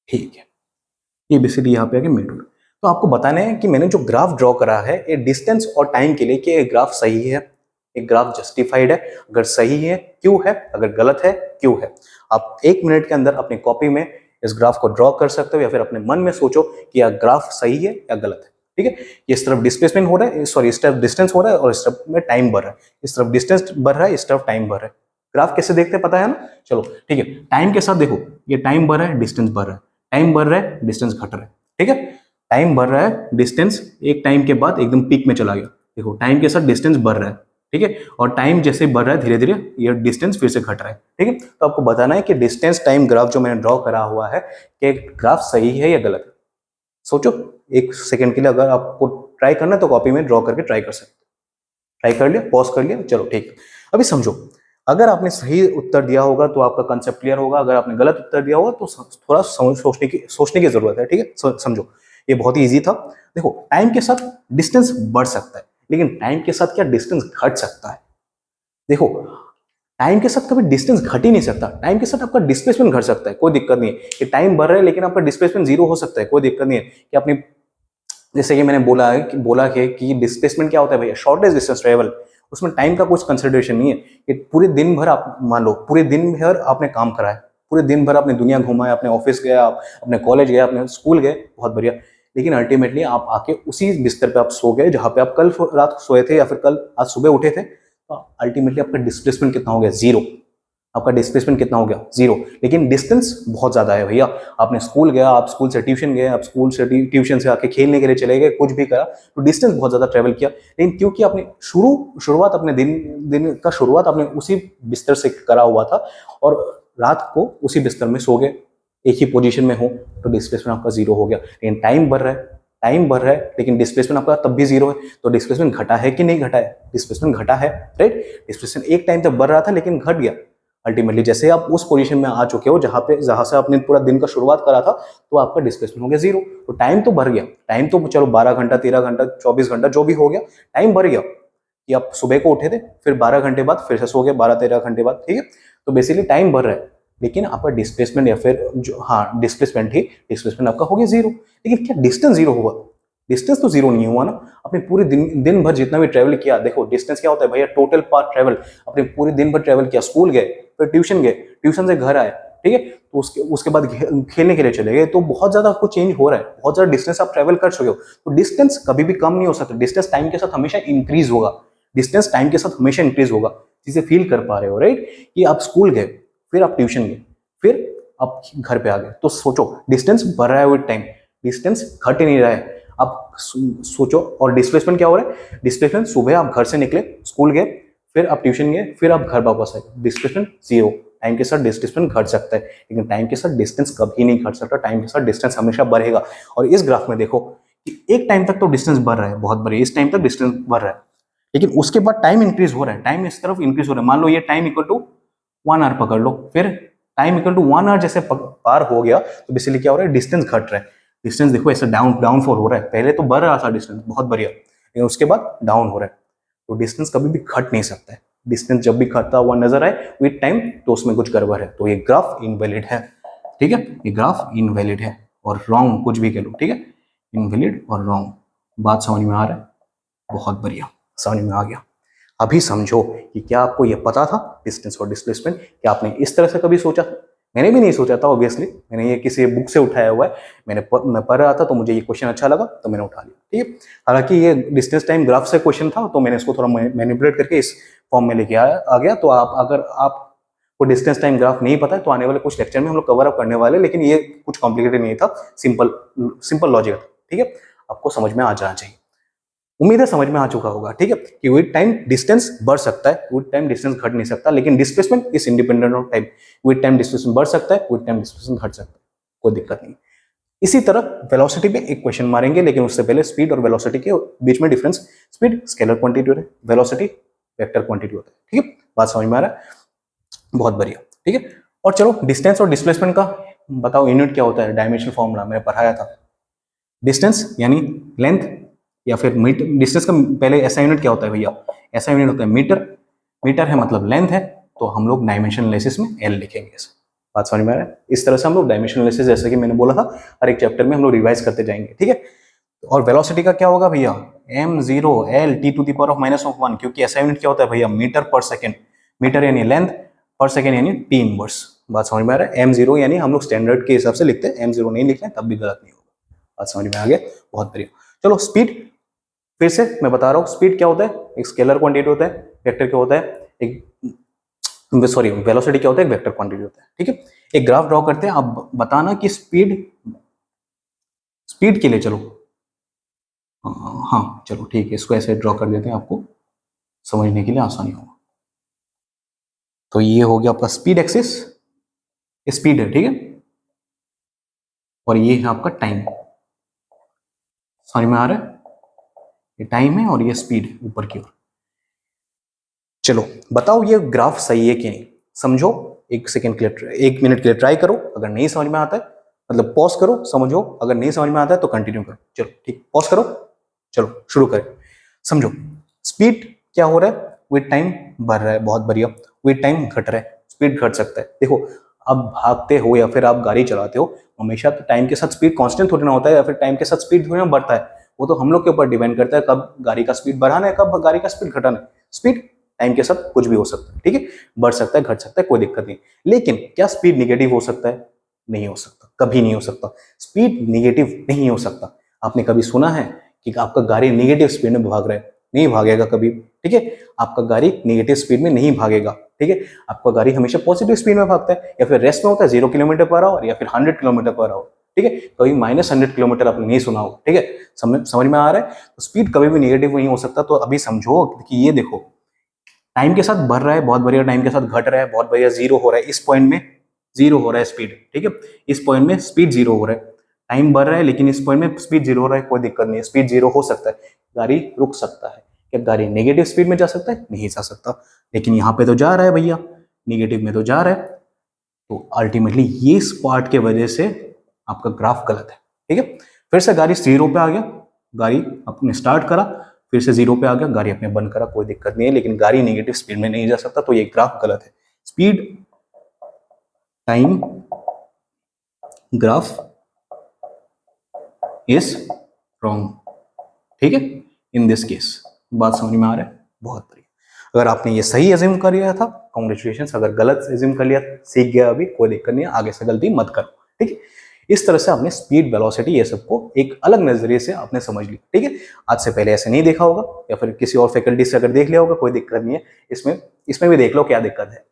Speaker 1: ठीक है, ये बेसिकली यहाँ पे आके मिडल। तो आपको बताना है कि मैंने जो ग्राफ ड्रॉ करा है ये डिस्टेंस और टाइम के लिए, कि ये ग्राफ सही है, एक ग्राफ जस्टिफाइड है, अगर सही है क्यों है, अगर गलत है क्यों है। आप 1 मिनट के अंदर अपनी कॉपी में इस ग्राफ को ड्रॉ कर सकते हो, या फिर अपने मन में सोचो कि यह ग्राफ सही है या गलत है। ठीक है, इस तरफ डिस्प्लेसमेंट हो रहा है, सॉरी इस तरफ डिस्टेंस हो रहा है और इस तरफ में टाइम बढ़ रहा है, इस तरफ डिस्टेंस बढ़ रहा है, इस तरफ टाइम बढ़ रहा है। ग्राफ कैसे देखते हैं पता है ना? चलो ठीक है, टाइम के साथ देखो, ये टाइम बढ़ रहा है, डिस्टेंस बढ़ रहा है, टाइम बढ़ रहा है, डिस्टेंस घट रहा है। ठीक है, टाइम बढ़ रहा है, डिस्टेंस एक टाइम के बाद एकदम पीक में चला गया। देखो टाइम के साथ डिस्टेंस बढ़ रहा है। ठीक है, और टाइम जैसे बढ़ रहा है धीरे धीरे ये डिस्टेंस फिर से घट रहा है। ठीक है, तो आपको बताना है कि डिस्टेंस टाइम ग्राफ जो मैंने ड्रॉ करा हुआ है कि ग्राफ सही है या गलत है। सोचो 1 सेकंड के लिए, अगर आपको ट्राई करना है तो कॉपी में ड्रॉ करके ट्राई कर सकते हो। ट्राई कर लिया, पॉज कर लिया, चलो ठीक है। अभी समझो, अगर आपने सही उत्तर दिया होगा तो आपका कंसेप्ट क्लियर होगा, अगर आपने गलत उत्तर दिया होगा तो थोड़ा सोचने की जरूरत है। ठीक है, समझो ये बहुत ही इजी था। देखो टाइम के साथ डिस्टेंस बढ़ सकता है, लेकिन टाइम के साथ क्या डिस्टेंस घट सकता है? देखो टाइम के साथ कभी डिस्टेंस घट ही नहीं सकता, टाइम के साथ आपका डिस्प्लेसमेंट घट सकता है, कोई दिक्कत नहीं है। कि टाइम बढ़ रहा है लेकिन आपका डिस्प्लेसमेंट 0 हो सकता है, कोई दिक्कत नहीं है। कि अपनी जैसे कि मैंने बोला है कि डिस्प्लेसमेंट क्या होता है भैया, शॉर्टेस्ट डिस्टेंस ट्रेवल, उसमें टाइम का कुछ कंसिडरेशन नहीं है। कि पूरे दिन भर आप मान लो, पूरे दिन भर आपने काम करा है, पूरे दिन भर आपने दुनिया घूमा है, अपने ऑफिस गया, आप अपने कॉलेज गए, अपने स्कूल गए, बहुत बढ़िया, लेकिन अल्टीमेटली आप आके उसी बिस्तर पे आप सो गए जहां पे आप कल रात सोए थे या फिर कल आज सुबह उठे थे, तो अल्टीमेटली आपका डिस्प्लेसमेंट कितना हो गया? 0। आपका डिस्प्लेसमेंट कितना हो गया? 0। लेकिन डिस्टेंस बहुत ज्यादा है भैया। आपने स्कूल गया, आप स्कूल से ट्यूशन गए, आप स्कूल से ट्यूशन से आके खेलने के लिए चले गए, कुछ भी करा, तो डिस्टेंस बहुत ज्यादा ट्रेवल किया। लेकिन क्योंकि आपने शुरुआत अपने दिन का शुरुआत आपने उसी बिस्तर से करा हुआ था और रात को उसी बिस्तर में सो गए, एक ही पोजीशन में हो, तो डिस्प्लेसमेंट आपका 0 हो गया। लेकिन टाइम बढ़ रहा है लेकिन डिस्प्लेसमेंट आपका तब भी 0 है, तो डिस्प्लेसमेंट घटा है कि नहीं घटा है? डिस्प्लेसमेंट घटा है, राइट। डिस्प्लेसमेंट एक टाइम तक बढ़ रहा था लेकिन घट गया। अल्टीमेटली जैसे आप उस पोजीशन में आ चुके हो जहां से आपने पूरा दिन का शुरुआत करा था, तो आपका डिस्प्लेसमेंट हो गया 0। तो टाइम तो बढ़ गया, टाइम तो चलो 12 घंटा, 13 घंटा, 24 घंटा जो भी हो गया, टाइम बढ़ गया। कि आप सुबह को उठे थे, फिर 12 घंटे बाद फिर से सो गए, 12-13 घंटे बाद, ठीक है। तो बेसिकली टाइम बढ़ रहा है, लेकिन आपका डिस्प्लेसमेंट या फिर जो डिस्प्लेसमेंट आपका हो गया 0। लेकिन क्या डिस्टेंस 0 हुआ? डिस्टेंस तो 0 नहीं हुआ ना। आपने पूरे दिन भर जितना भी ट्रेवल किया, देखो डिस्टेंस क्या होता है भैया, टोटल पाथ ट्रेवल। आपने पूरे दिन भर ट्रेवल किया, स्कूल गए, फिर ट्यूशन गए, ट्यूशन से घर आए, ठीक है, तो उसके बाद खेलने के लिए चले गए, तो बहुत ज्यादा आपको चेंज हो रहा है, बहुत ज्यादा डिस्टेंस आप ट्रेवल कर चुके हो। तो डिस्टेंस कभी भी कम नहीं हो सकता, डिस्टेंस टाइम के साथ हमेशा इंक्रीज होगा, डिस्टेंस टाइम के साथ हमेशा इंक्रीज होगा। जिसे फील कर पा रहे हो, राइट। कि आप स्कूल गए, फिर आप ट्यूशन गए, फिर आप घर पे आ गए, तो सोचो डिस्टेंस बढ़ रहा है विद टाइम, डिस्टेंस घट ही नहीं रहा है। आप सोचो, और डिस्प्लेसमेंट क्या हो रहा है? डिस्प्लेसमेंट सुबह आप घर से निकले, स्कूल गए, फिर आप ट्यूशन गए, फिर आप घर वापस आए, डिस्प्लेसमेंट 0। टाइम के साथ डिस्प्लेसमेंट घट सकता है, लेकिन टाइम के साथ डिस्टेंस कभी नहीं घट सकता, टाइम के साथ डिस्टेंस हमेशा बढ़ेगा। और इस ग्राफ में देखो कि एक टाइम तक तो डिस्टेंस बढ़ रहा है, बहुत बढ़िया, इस टाइम तक डिस्टेंस बढ़ रहा है, लेकिन उसके बाद टाइम इंक्रीज हो रहा है, टाइम इस तरफ इंक्रीज हो रहा है। मान लो ये टाइम इक्वल टू 1 आवर पकड़ लो, फिर टाइम इक्वल टू 1 आवर जैसे पार हो गया, तो बेसिकली क्या हो रहा है? डिस्टेंस घट रहा है। डिस्टेंस देखो ऐसे डाउनफॉल हो रहा है, पहले तो बढ़ रहा था डिस्टेंस, बहुत बढ़िया, लेकिन उसके बाद डाउन हो रहा है। तो डिस्टेंस कभी भी घट नहीं सकता है। डिस्टेंस जब भी घटता हुआ नजर आए विद टाइम, तो उसमें कुछ गड़बड़ है, तो ये ग्राफ इनवैलिड है, ठीक है। ये ग्राफ इनवैलिड है और रॉन्ग, कुछ भी कह लो, ठीक है। इनवैलिड और रॉन्ग, बात समझ में आ रहा है? बहुत बढ़िया, समझ में आ गया। अभी समझो कि क्या आपको यह पता था डिस्टेंस और डिस्प्लेसमेंट? क्या आपने इस तरह से कभी सोचा था? मैंने भी नहीं सोचा था ऑब्वियसली, मैंने ये किसी बुक से उठाया हुआ है, मैं पढ़ रहा था तो मुझे ये क्वेश्चन अच्छा लगा तो मैंने उठा लिया, ठीक है। हालांकि ये डिस्टेंस टाइम ग्राफ से क्वेश्चन था तो मैंने इसको थोड़ा मैनिपुलेट करके इस फॉर्म में लेके आ गया। तो अगर आपको डिस्टेंस टाइम ग्राफ नहीं पता है तो आने वाले कुछ लेक्चर में हम लोग कवर अप करने वाले, लेकिन ये कुछ कॉम्प्लिकेटेड नहीं था, सिंपल लॉजिक था, ठीक है। आपको समझ में आ जाना चाहिए, उम्मीद है समझ में आ चुका होगा, ठीक है, कि विद टाइम डिस्टेंस बढ़ सकता है, विद टाइम डिस्टेंस घट नहीं सकता, लेकिन displacement is independent of time. With time displacement बढ़ सकता है, विद टाइम डिस्प्लेसमेंट घट सकता है, कोई दिक्कत नहीं। इसी तरह वेलोसिटी पे एक क्वेश्चन मारेंगे, लेकिन उससे पहले स्पीड और वेलोसिटी के बीच में डिफरेंस। स्पीड स्केलर क्वांटिटी होता है, वेलोसिटी वेक्टर क्वांटिटी होता है, ठीक है। बात समझ में आ रहा है, बहुत बढ़िया, ठीक है। और चलो डिस्टेंस और डिस्प्लेसमेंट का बताओ यूनिट क्या होता है, डायमेंशनल फॉर्मूला मैंने पढ़ाया था। डिस्टेंस यानी लेंथ या फिर मीटर, डिस्टेंस का पहले ऐसा यूनिट क्या होता है भैया, ऐसा यूनिट होता है मीटर, मीटर है मतलब लेंथ है, तो हम लोग डायमेंशन एनालिसिस में एल लिखेंगे ऐसे। बात समझ में आ रहा है, इस तरह से हम लोग डायमेंशन एनालिसिस, जैसे कि मैंने बोला था, हर एक चैप्टर में हम लोग रिवाइज करते जाएंगे, ठीक है। और वेलोसिटी का क्या होगा भैया, m0 l t⁻⁻1, क्योंकि ऐसा यूनिट क्या होता है भैया, मीटर पर सेकेंड, मीटर यानी लेंथ, पर सेकेंड यानी t इनवर्स। बात समझ में आ रहा है, m0 यानी हम लोग स्टैंडर्ड के हिसाब से लिखते हैं, m0 नहीं लिख रहे तब भी गलत नहीं होगा। बात समझ में आ गया, बहुत बढ़िया। चलो स्पीड फिर से मैं बता रहा हूँ, स्पीड क्या होता है, एक स्केलर क्वांटिटी होता है, वेक्टर क्या होता है, एक सॉरी वेलोसिटी क्या होता है, एक वेक्टर क्वांटिटी होता है, ठीक है। एक ग्राफ ड्रॉ करते हैं, आप बताना कि स्पीड के लिए, चलो हाँ चलो ठीक है, इसको ऐसे ड्रॉ कर देते हैं, आपको समझने के लिए आसानी होगा। तो ये हो गया आपका स्पीड एक्सिस, स्पीड है, ठीक है, और ये है आपका टाइम। समझ में आ रहा है, ये टाइम है और ये स्पीड है ऊपर की ओर। चलो बताओ ये ग्राफ सही है कि नहीं, समझो, एक सेकेंड के लिए, 1 मिनट के लिए ट्राई करो, अगर नहीं समझ में आता है मतलब पॉज करो, समझो, अगर नहीं समझ में आता है तो कंटिन्यू करो। चलो ठीक, पॉज करो, चलो शुरू करें। समझो स्पीड क्या हो रहा है, विद टाइम बढ़ रहा है, बहुत बढ़िया, विद टाइम घट रहा है, स्पीड घट सकता है। देखो आप भागते हो या फिर आप गाड़ी चलाते हो, हमेशा तो टाइम के साथ स्पीड कांस्टेंट थोड़ी ना होता है, या फिर टाइम के साथ स्पीड थोड़ी ना बढ़ता है, वो तो हम लोग के ऊपर डिपेंड करता है कब गाड़ी का स्पीड बढ़ाना है, कब गाड़ी का स्पीड घटाना है। स्पीड टाइम के साथ कुछ भी हो सकता है, ठीक है, बढ़ सकता है, घट सकता है, कोई दिक्कत नहीं। लेकिन क्या स्पीड निगेटिव हो सकता है, नहीं हो सकता, कभी नहीं हो सकता, स्पीड निगेटिव नहीं हो सकता। आपने कभी सुना है कि आपका गाड़ी निगेटिव स्पीड में भाग रहा है, नहीं भागेगा कभी, ठीक है, आपका गाड़ी निगेटिव स्पीड में नहीं भागेगा, ठीक है, आपका गाड़ी हमेशा पॉजिटिव स्पीड में भागता है, या फिर रेस्ट में होता है 0 किलोमीटर पर आवर या फिर 100 किलोमीटर पर आवर, ठीक है, कभी -100 किलोमीटर आपने नहीं सुना होगा, ठीक है। समझ में आ रहा है, तो स्पीड कभी भी निगेटिव नहीं हो सकता। तो अभी समझो कि ये देखो टाइम के साथ बढ़ रहा है, बहुत बढ़िया, टाइम के साथ घट रहा है, बहुत बढ़िया, जीरो हो रहा है, इस पॉइंट में जीरो हो रहा है स्पीड, ठीक है, इस पॉइंट में स्पीड जीरो हो रहा है, टाइम बढ़ रहा है लेकिन इस पॉइंट में स्पीड जीरो हो रहा है, कोई दिक्कत नहीं है, स्पीड जीरो हो सकता है, गाड़ी रुक सकता है। क्या गाड़ी नेगेटिव स्पीड में जा सकता है, नहीं जा सकता, लेकिन यहाँ पे तो जा रहा है भैया, नेगेटिव में तो जा रहा है, तो अल्टीमेटली ये इस पार्ट के वजह से आपका ग्राफ गलत है, ठीक है। फिर से गाड़ी जीरो पे आ गया, गाड़ी अपने स्टार्ट करा, फिर से जीरो पे आ गया, गाड़ी अपने बंद करा, कोई दिक्कत नहीं है, लेकिन गाड़ी नेगेटिव स्पीड में नहीं जा सकता, तो ये ग्राफ गलत है। Speed time graph is wrong, ठीक है, इन दिस केस। बात समझ में आ रहा है, बहुत बढ़िया। अगर आपने ये सही एज्यूम कर लिया था, कांग्रेचुलेशंस, अगर गलत एज्यूम कर लिया, सीख गया, अभी कोई दिक्कत नहीं है, आगे से गलती मत करो, ठीक है। इस तरह से आपने स्पीड, वेलोसिटी, ये सबको एक अलग नजरिए से आपने समझ लिया, ठीक है। आज से पहले ऐसे नहीं देखा होगा, या फिर किसी और फैकल्टी से अगर देख लिया होगा, कोई दिक्कत नहीं है, इसमें भी देख लो, क्या दिक्कत है,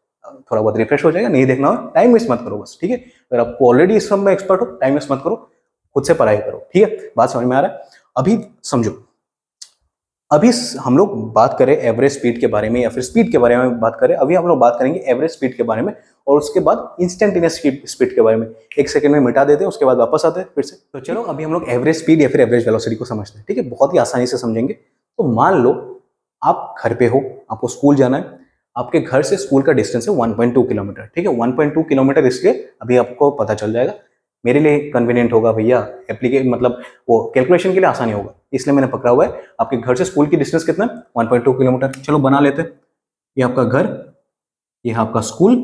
Speaker 1: थोड़ा बहुत रिफ्रेश हो जाएगा। नहीं देखना हो, टाइम वेस्ट मत करो बस, ठीक है। अगर आपको ऑलरेडी इस सब में एक्सपर्ट हो, टाइम वेस्ट मत करो, खुद से पढ़ाई करो, ठीक है। बात समझ में आ रहा है। अभी समझो, अभी हम लोग बात करें एवरेज स्पीड के बारे में या फिर स्पीड के बारे में बात करें, अभी हम लोग बात करेंगे एवरेज स्पीड के बारे में, और उसके बाद इंस्टेंटेनियस स्पीड के बारे में। 1 सेकंड में मिटा देते हैं, उसके बाद वापस आते हैं फिर से। तो चलो अभी हम लोग एवरेज स्पीड या फिर एवरेज वेलोसिटी को समझते हैं, ठीक है, बहुत ही आसानी से समझेंगे। तो मान लो आप घर पे हो, आपको स्कूल जाना है, आपके घर से स्कूल का डिस्टेंस है 1.2 किलोमीटर, ठीक है, 1.2 किलोमीटर, इसलिए अभी आपको पता चल जाएगा, मेरे लिए कन्वीनियंट होगा भैया, मतलब वो कैलकुलेशन के लिए आसानी होगा, इसलिए मैंने पकड़ा हुआ है। आपके घर से स्कूल की डिस्टेंस कितना है, 1.2 किलोमीटर। चलो बना लेते हैं, ये आपका घर, ये आपका स्कूल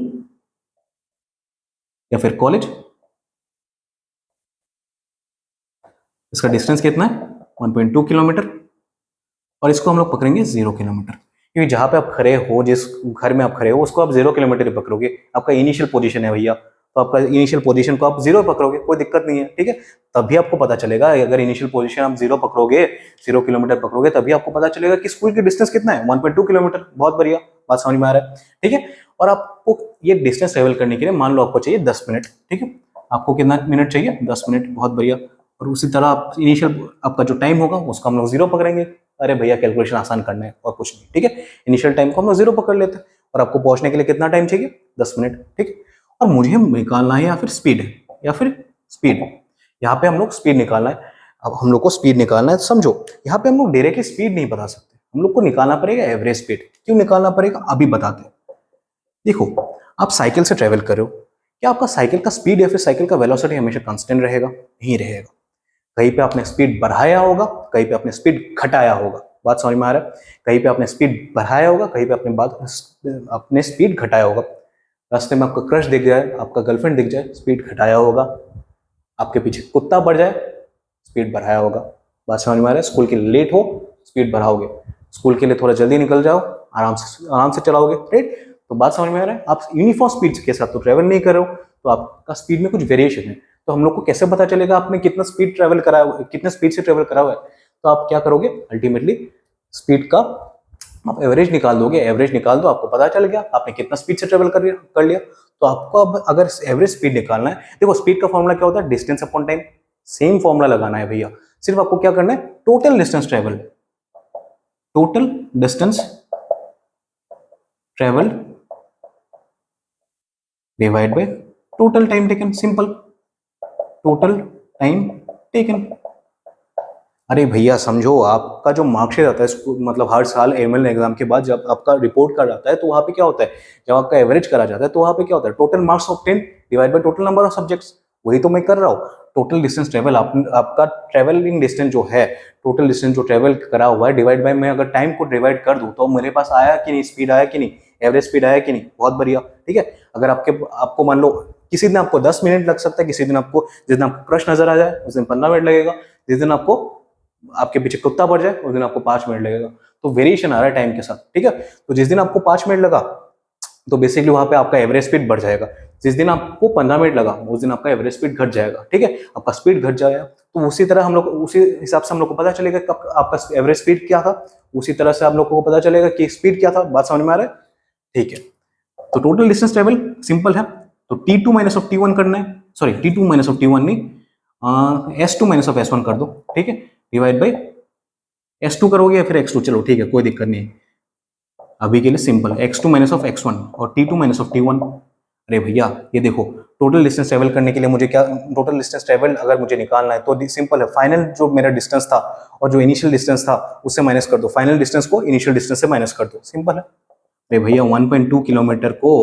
Speaker 1: या फिर कॉलेज, इसका डिस्टेंस कितना है, 1.2 किलोमीटर, और इसको हम लोग पकड़ेंगे 0 किलोमीटर, क्योंकि जहां पे आप खड़े हो, जिस घर में आप खड़े हो, उसको आप 0 किलोमीटर ही पकड़ोगे, आपका इनिशियल पोजीशन है भैया, तो आपका इनिशियल पोजीशन को आप 0 पकड़ोगे, कोई दिक्कत नहीं है, ठीक है। तभी आपको पता चलेगा, अगर इनिशियल पोजीशन आप 0 पकड़ोगे, 0 किलोमीटर पकड़ोगे, तभी आपको पता चलेगा कि स्कूल की डिस्टेंस कितना है, 1.2 किलोमीटर। बहुत बढ़िया, बात समझ में आ रहा है, ठीक है। और आपको ये डिस्टेंस ट्रेवल करने के लिए मान लो आपको चाहिए 10 मिनट, ठीक है। आपको कितना मिनट चाहिए, 10 मिनट, बहुत बढ़िया। और उसी तरह आप इनिशियल आपका जो टाइम होगा उसका हम लोग 0 पकड़ेंगे। अरे भैया कैलकुलेशन आसान करना है और कुछ नहीं, ठीक है। इनिशियल टाइम को हम लोग 0 पकड़ लेते हैं और आपको पहुंचने के लिए कितना टाइम चाहिए, 10 मिनट, ठीक है। और मुझे निकालना है या फिर स्पीड, या फिर स्पीड, यहाँ पे हम लोग स्पीड निकालना है। अब हम लोग को स्पीड निकालना है, समझो यहाँ पे हम लोग डायरेक्टली स्पीड नहीं बता सकते, हम लोग को निकालना पड़ेगा एवरेज स्पीड। क्यों निकालना पड़ेगा अभी बताते हैं। देखो आप साइकिल से ट्रेवल कर रहे हो, क्या आपका साइकिल का स्पीड या फिर साइकिल का वेलोसिटी हमेशा कांस्टेंट रहेगा? नहीं रहेगा। कहीं पे आपने स्पीड बढ़ाया होगा, कहीं पे आपने स्पीड घटाया होगा। बात समझ में आ रहा है? कहीं पे आपने स्पीड बढ़ाया होगा, कहीं पे अपने स्पीड घटाया होगा। रास्ते में आपका क्रश दिख जाए, आपका गर्लफ्रेंड दिख जाए, स्पीड घटाया होगा। आपके पीछे कुत्ता बढ़ जाए, स्पीड बढ़ाया होगा। बात समझ में आ रहा है? स्कूल के लिए लेट हो, स्पीड बढ़ाओगे। स्कूल के लिए थोड़ा जल्दी निकल जाओ, आराम से चलाओगे, राइट। तो बात समझ में आ रहा है? आप यूनिफॉर्म स्पीड के साथ तो ट्रेवल नहीं कर रहे हो, तो आपका स्पीड में कुछ वेरिएशन है। तो हम लोग को कैसे पता चलेगा आपने कितना स्पीड ट्रेवल करा है, कितने स्पीड से ट्रेवल करा हुआ है? तो आप क्या करोगे, अल्टीमेटली स्पीड का आप एवरेज निकाल दोगे। एवरेज निकाल दो, आपको पता चल गया आपने कितना स्पीड से ट्रेवल कर लिया। तो आपको अब अगर एवरेज स्पीड निकालना है, देखो स्पीड का फॉर्मूला क्या होता है, distance upon time. Same formula लगाना है भैया, सिर्फ आपको क्या करना है, total distance travel, total distance travel divide by total time taken. Simple, total time taken. अरे भैया समझो, आपका जो मार्कशीट आता है मतलब हर साल एनुअल एग्जाम के बाद जब आपका रिपोर्ट कार्ड आता है, तो वहां पे क्या होता है, जब आपका एवरेज करा जाता है तो वहां पे क्या होता है, total marks of 10 divide by total number of subjects. वही तो मैं कर रहा हूँ। टोटल डिस्टेंस ट्रेवल, आपका ट्रेवलिंग डिस्टेंस जो है, टोटल डिस्टेंस जो ट्रेवल करा हुआ है, डिवाइड बाय, मैं अगर टाइम को डिवाइड कर दूं तो मेरे पास आया कि नहीं, स्पीड आया कि नहीं, एवरेज स्पीड आया कि नहीं। बहुत बढ़िया, ठीक है। अगर आपको मान लो किसी दिन आपको 10 मिनट लग सकता है, किसी दिन आपको, जिस दिन आपको क्रश नजर आ जाए उस दिन 15 मिनट लगेगा, जिस दिन आपको आपके पीछे कुत्ता पड़ जाए उस दिन आपको 5 मिनट लगेगा। तो वेरिएशन आ रहा है टाइम के साथ, ठीक है। तो जिस दिन आपको 5 मिनट लगा तो बेसिकली वहां पे आपका एवरेज स्पीड बढ़ जाएगा। जिस दिन आपको 15 मिनट लगा उस दिन आपका एवरेज स्पीड घट जाएगा, ठीक है। आपका स्पीड घट जाएगा, तो उसी तरह हम लोग, उसी हिसाब से हम लोग को पता चलेगा कि आपका एवरेज स्पीड क्या था, उसी तरह से आप लोग को पता चलेगा कि स्पीड क्या था। बात समझ में आ रहा है? ठीक है। तो टोटल डिस्टेंस ट्रेवल सिंपल है, तो T2 माइनस ऑफ T1 करना है, sorry T2 minus of T1 नहीं, S2 माइनस ऑफ S1 कर दो, ठीक है, डिवाइड बाई S2 करोगे या फिर X2, चलो ठीक है, कोई दिक्कत नहीं है। अभी के लिए simple, X2 minus of X1 और T2 माइनस ऑफ T1। अरे भैया ये देखो, टोटल डिस्टेंस ट्रेवल करने के लिए मुझे क्या, टोटल डिस्टेंस ट्रेवल अगर मुझे निकालना है तो सिंपल है, फाइनल जो मेरा डिस्टेंस था और जो इनिशियल डिस्टेंस था उससे माइनस कर दो, फाइनल डिस्टेंस को इनिशियल डिस्टेंस से माइनस कर दो, सिंपल है। अरे भैया 1.2 किलोमीटर को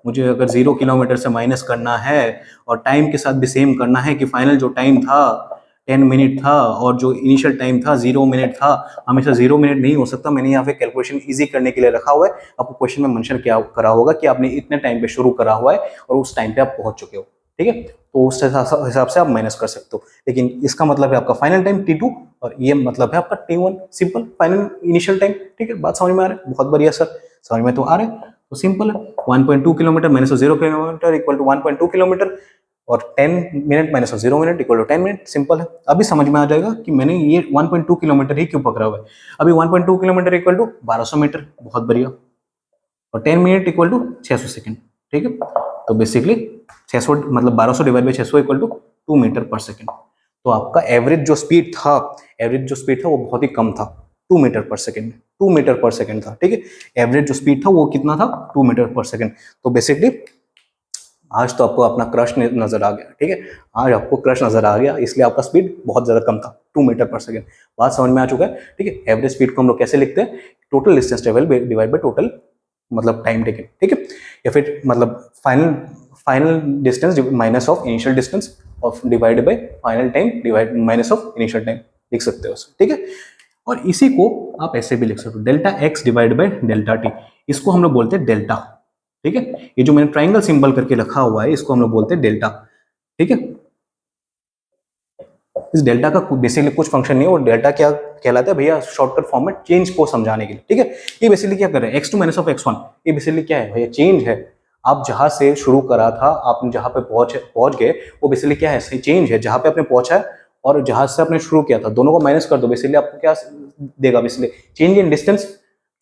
Speaker 1: मुझे अगर 0 किलोमीटर से माइनस करना है और टाइम के साथ भी सेम करना है कि फाइनल जो टाइम था 10 मिनट था और जो इनिशियल टाइम था 0 मिनट था, हमेशा 0 मिनट नहीं हो सकता। मैंने यहाँ पे कैलकुलेशन इजी करने के लिए रखा हुआ है, आपको क्वेश्चन में मेंशन क्या करा होगा कि आपने इतने टाइम पे शुरू करा हुआ है और उस टाइम पे आप पहुंच चुके हो, ठीक है। तो उस हिसाब से आप माइनस कर सकते हो, लेकिन इसका मतलब है आपका फाइनल टाइम T2 और ये मतलब है आपका T1, simple, final initial time, ठीक है। बात समझ में आ रहा है? बहुत बढ़िया सर, समझ में तो आ रहा है। तो सिंपल है, 1.2 kilometre minus 0 kilometre equal to 1.2 kilometre और 10 minute minus 0 minute equal to 10 minute, simple है। अभी समझ में आ जाएगा कि मैंने ये 1.2 किलोमीटर ही क्यों पकड़ा हुआ है। अभी 1.2 किलोमीटर इक्वल टू 1200 मीटर, बहुत बढ़िया, और 10 मिनट इक्वल टू 600 सेकेंड, ठीक है। तो बेसिकली 600 मतलब 1200 divide by 600 equal to 2 metre per second. तो आपका एवरेज जो स्पीड था, वो बहुत ही कम था, 2 metre per second, 2 metre per second था, ठीक है। एवरेज जो स्पीड था वो कितना था, 2 मीटर पर सेकेंड। तो बेसिकली आज तो आपको अपना क्रश नजर आ गया, ठीक है। आज आपको क्रश नजर आ गया, इसलिए आपका स्पीड बहुत ज्यादा कम था, 2 मीटर पर सेकेंड। बात समझ में आ चुका है, ठीक है। एवरेज स्पीड को हम लोग कैसे लिखते हैं, total distance travel divide by total मतलब टाइम टेकन, ठीक है, या फिर मतलब final distance minus of initial distance of divide by final time divide minus of initial time, लिख सकते हो, ठीक है। और इसी को आप ऐसे भी लिख सकते हो, delta x divide by delta T, इसको हम लोग बोलते हैं डेल्टा, ठीक है। ये जो मैंने ट्राइंगल सिंबल करके रखा हुआ है इसको हम लोग बोलते हैं डेल्टा, ठीक है। इस डेल्टा का बेसिकली कुछ फंक्शन नहीं है, और डेल्टा क्या कहलाता है भैया, शॉर्टकट फॉर्म में चेंज को समझाने के लिए, ठीक है। ये बेसिकली क्या कर रहे हैं, x2 माइनस ऑफ x1, ये बेसिकली क्या है भैया, चेंज है। आप जहाँ से शुरू करा था, आपने जहाँ पे पहुंच गए, वो बेसिकली क्या है, चेंज है। जहाँ पे आपने पहुंचा है और जहाँ से आपने शुरू किया था, दोनों को माइनस कर दो, बेसिकली आपको क्या देगा, basically change in distance.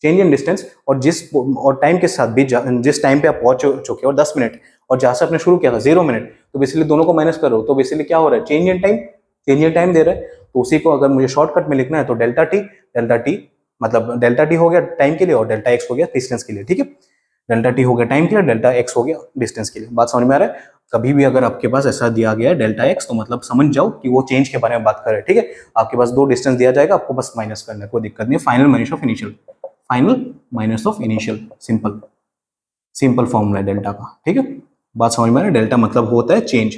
Speaker 1: Change in distance और टाइम के साथ भी, जिस टाइम पे आप पहुंच चुके हो 10 मिनट, और जहाँ से आपने शुरू किया था 0 मिनट, तो बेसिकली दोनों को माइनस करो, तो बेसिकली क्या हो रहा है, change in time. Change in time दे रहा है, तो उसी को अगर मुझे शॉर्टकट में लिखना है तो डेल्टा टी मतलब डेल्टा टी हो गया टाइम के लिए और डेल्टा एक्स हो गया डिस्टेंस के लिए, ठीक है। डेल्टा टी हो गया टाइम के लिए, डेल्टा एक्स हो गया डिस्टेंस के लिए। बात समझ में आ रहा है? कभी भी अगर आपके पास ऐसा दिया गया है डेल्टा एक्स, तो मतलब समझ जाओ कि वो चेंज के बारे में बात कर रहे हैं, ठीक है। आपके पास 2 डिस्टेंस दिया जाएगा, आपको बस माइनस करना है, कोई दिक्कत नहीं है। Final minus of initial, final minus of initial, simple formula है डेल्टा का, ठीक है। बात समझ में आ रहा है? डेल्टा मतलब होता है चेंज,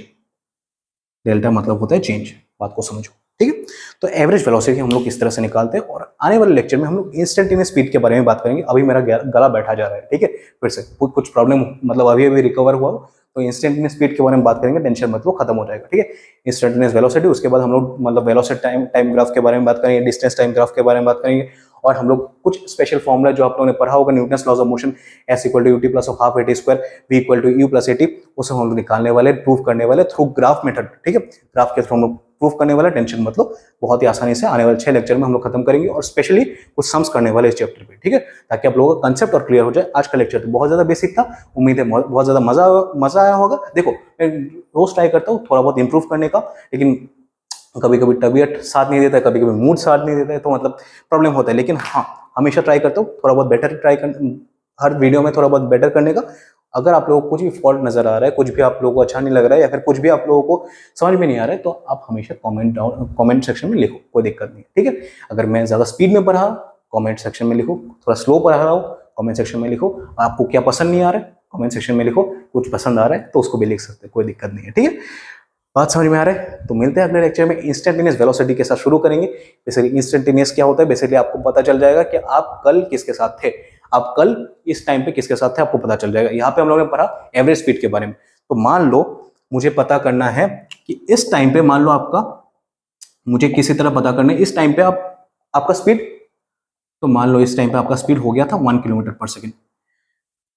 Speaker 1: डेल्टा मतलब होता है चेंज, बात को समझो, ठीक है। तो एवरेज वेलोसिटी हम लोग किस तरह से निकालते हैं, और आने वाले लेक्चर में हम लोग इंस्टेंटेनियस स्पीड के बारे में बात करेंगे। अभी मेरा गला बैठा जा रहा है, ठीक है, फिर से कुछ प्रॉब्लम, मतलब अभी रिकवर हुआ, तो इंस्टेंटेनियस स्पीड के बारे में बात करेंगे, टेंशन मत लो, खत्म हो जाएगा, ठीक है। इंस्टेंटेनियस वेलोसिटी, उसके बाद हम लोग मतलब वेलोसिटी टाइम ग्राफ के बारे में बात करेंगे, डिस्टेंस टाइम ग्राफ के बारे में बात करेंगे, और हम लोग कुछ स्पेशल फॉर्मूला जो आप लोगों ने पढ़ा होगा, Newton's laws of motion, S equal to U T plus of half A T square, V equal to U plus A T, उसे हम लोग निकालने वाले, प्रूव करने वाले थ्रू ग्राफ मेथड, ठीक है। ग्राफ के थ्रू हम लोग प्रूव करने वाला, टेंशन मतलब बहुत ही आसानी से आने वाले 6 लेक्चर में हम लोग खत्म करेंगे, और स्पेशली कुछ सम्स करने वाले इस चैप्टर पे, ठीक है, ताकि आप लोगों का कंसेप्ट और क्लियर हो जाए। आज का लेक्चर तो बहुत ज्यादा बेसिक था, उम्मीद है बहुत ज्यादा मजा आया होगा। देखो, मैं रोज ट्राई करता हूँ थोड़ा बहुत इंप्रूव करने का, लेकिन कभी कभी तबीयत साथ नहीं देता है, कभी कभी मूड साथ नहीं देता है, तो मतलब प्रॉब्लम होता है। लेकिन हाँ, हमेशा ट्राई करता हूँ थोड़ा बहुत बेटर हर वीडियो में थोड़ा बहुत बेटर करने का। अगर आप लोगों को कुछ भी फॉल्ट नजर आ रहा है, कुछ भी आप लोगों को अच्छा नहीं लग रहा है, या फिर कुछ भी आप लोगों को समझ में नहीं आ रहा है, तो आप हमेशा कमेंट सेक्शन में लिखो, कोई दिक्कत नहीं, ठीक है। अगर मैं ज्यादा स्पीड में पढ़ा, कमेंट सेक्शन में लिखो, थोड़ा स्लो पढ़ा रहा हूँ, कमेंट सेक्शन में लिखो, आपको क्या पसंद नहीं आ रहा है कमेंट सेक्शन में लिखो, कुछ पसंद आ रहा है तो उसको भी लिख सकते हैं, कोई दिक्कत नहीं है, ठीक है। बात समझ में आ रहा है? तो मिलते हैं अगले लेक्चर में। इंस्टेंटेनियस वेलोसिटी के साथ शुरू करेंगे। बेसिकली इंस्टेंटेनियस क्या होता है, बेसिकली आपको पता चल जाएगा कि आप कल किसके साथ थे, आप कल इस टाइम पे किसके साथ थे, आपको पता चल जाएगा। यहाँ पे हम लोगों ने पढ़ा एवरेज स्पीड के बारे में। तो मान लो मुझे पता करना है कि इस टाइम पे, मान लो आपका, मुझे किसी तरह पता करना है इस टाइम पे आपका स्पीड, तो मान लो इस टाइम पे आपका स्पीड हो गया था 1 किलोमीटर पर सेकेंड,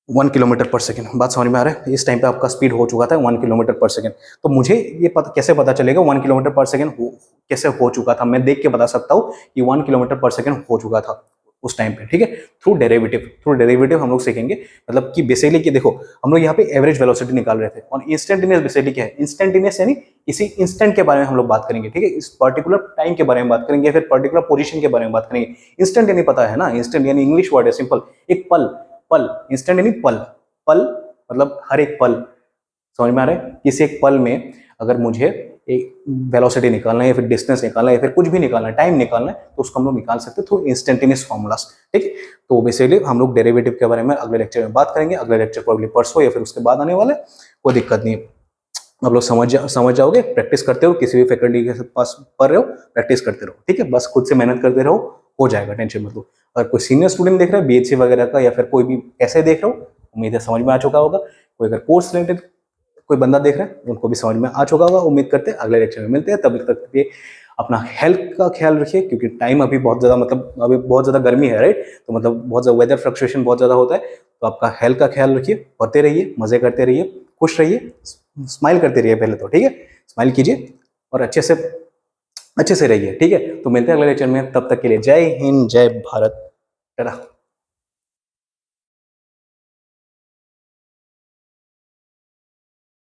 Speaker 1: 1 किलोमीटर पर सेकेंड। बात समझ में आ रहा है? इस टाइम पे आपका स्पीड हो चुका था 1 किलोमीटर पर सेकेंड। तो मुझे ये कैसे पता चलेगा 1 किलोमीटर पर सेकेंड कैसे हो चुका था? मैं देख के बता सकता हूँ कि 1 किलोमीटर पर सेकेंड हो चुका था उस टाइम पे, ठीक है। थ्रू डेरिवेटिव हम लोग सीखेंगे। मतलब कि बेसिकली कि देखो, हम लोग यहाँ पे एवरेज वेलोसिटी निकाल रहे थे, और इंस्टेंटेनियस बेसिकली क्या है, इंस्टेंटेनियस यानी इसी इंस्टेंट के बारे में हम लोग बात करेंगे, ठीक है। इस पर्टिकुलर टाइम के बारे में बात करेंगे, फिर पर्टिकुलर पोजीशन के बारे में बात करेंगे। इंस्टेंट यानी पता है ना, इंस्टेंट यानी इंग्लिश वर्ड है, सिंपल, एक पल, इंस्टेंट यानी पल मतलब हर एक पल। समझ में आ रहा है? किसी एक पल में अगर मुझे एक वेलोसिटी निकालना है, या फिर डिस्टेंस निकालना है, या फिर कुछ भी निकालना है, टाइम निकालना है, तो उसको हम लोग निकाल सकते हैं थ्रू इंस्टेंटेनियस फॉर्मूलास, ठीक है। तो बेसिकली हम लोग डेरिवेटिव के बारे में अगले लेक्चर में बात करेंगे। अगले लेक्चर प्रोबेबली परसों या फिर उसके बाद आने वाले, कोई दिक्कत नहीं है। आप लोग समझ जाओगे, प्रैक्टिस करते हो, किसी भी फैकल्टी के पास पढ़ रहे हो, प्रैक्टिस करते रहो, ठीक है। बस खुद से मेहनत करते रहो, हो जाएगा, टेंशन मत लो। अगर कोई सीनियर स्टूडेंट देख रहा है बीएचसी वगैरह का, या फिर कोई भी ऐसे देख रहे हो, उम्मीद है समझ में आ चुका होगा। कोई अगर कोर्स रिलेटेड कोई बंदा देख रहा है, उनको भी समझ में आ चुका होगा। उम्मीद करते हैं अगले लेक्चर में मिलते हैं। तब तक ये अपना हेल्थ का ख्याल रखिए, क्योंकि टाइम अभी बहुत ज्यादा, मतलब अभी बहुत ज्यादा गर्मी है, राइट। तो मतलब बहुत ज्यादा वेदर फ्लक्चुएशन बहुत ज्यादा होता है, तो आपका हेल्थ का ख्याल रखिए, पढ़ते रहिए, मजे करते रहिए, खुश रहिए, स्माइल करते रहिए पहले तो, ठीक है। स्माइल कीजिए और अच्छे से रहिए, ठीक है। तो मिलते हैं अगले लेक्चर में, तब तक के लिए जय हिंद, जय भारत, टाटा।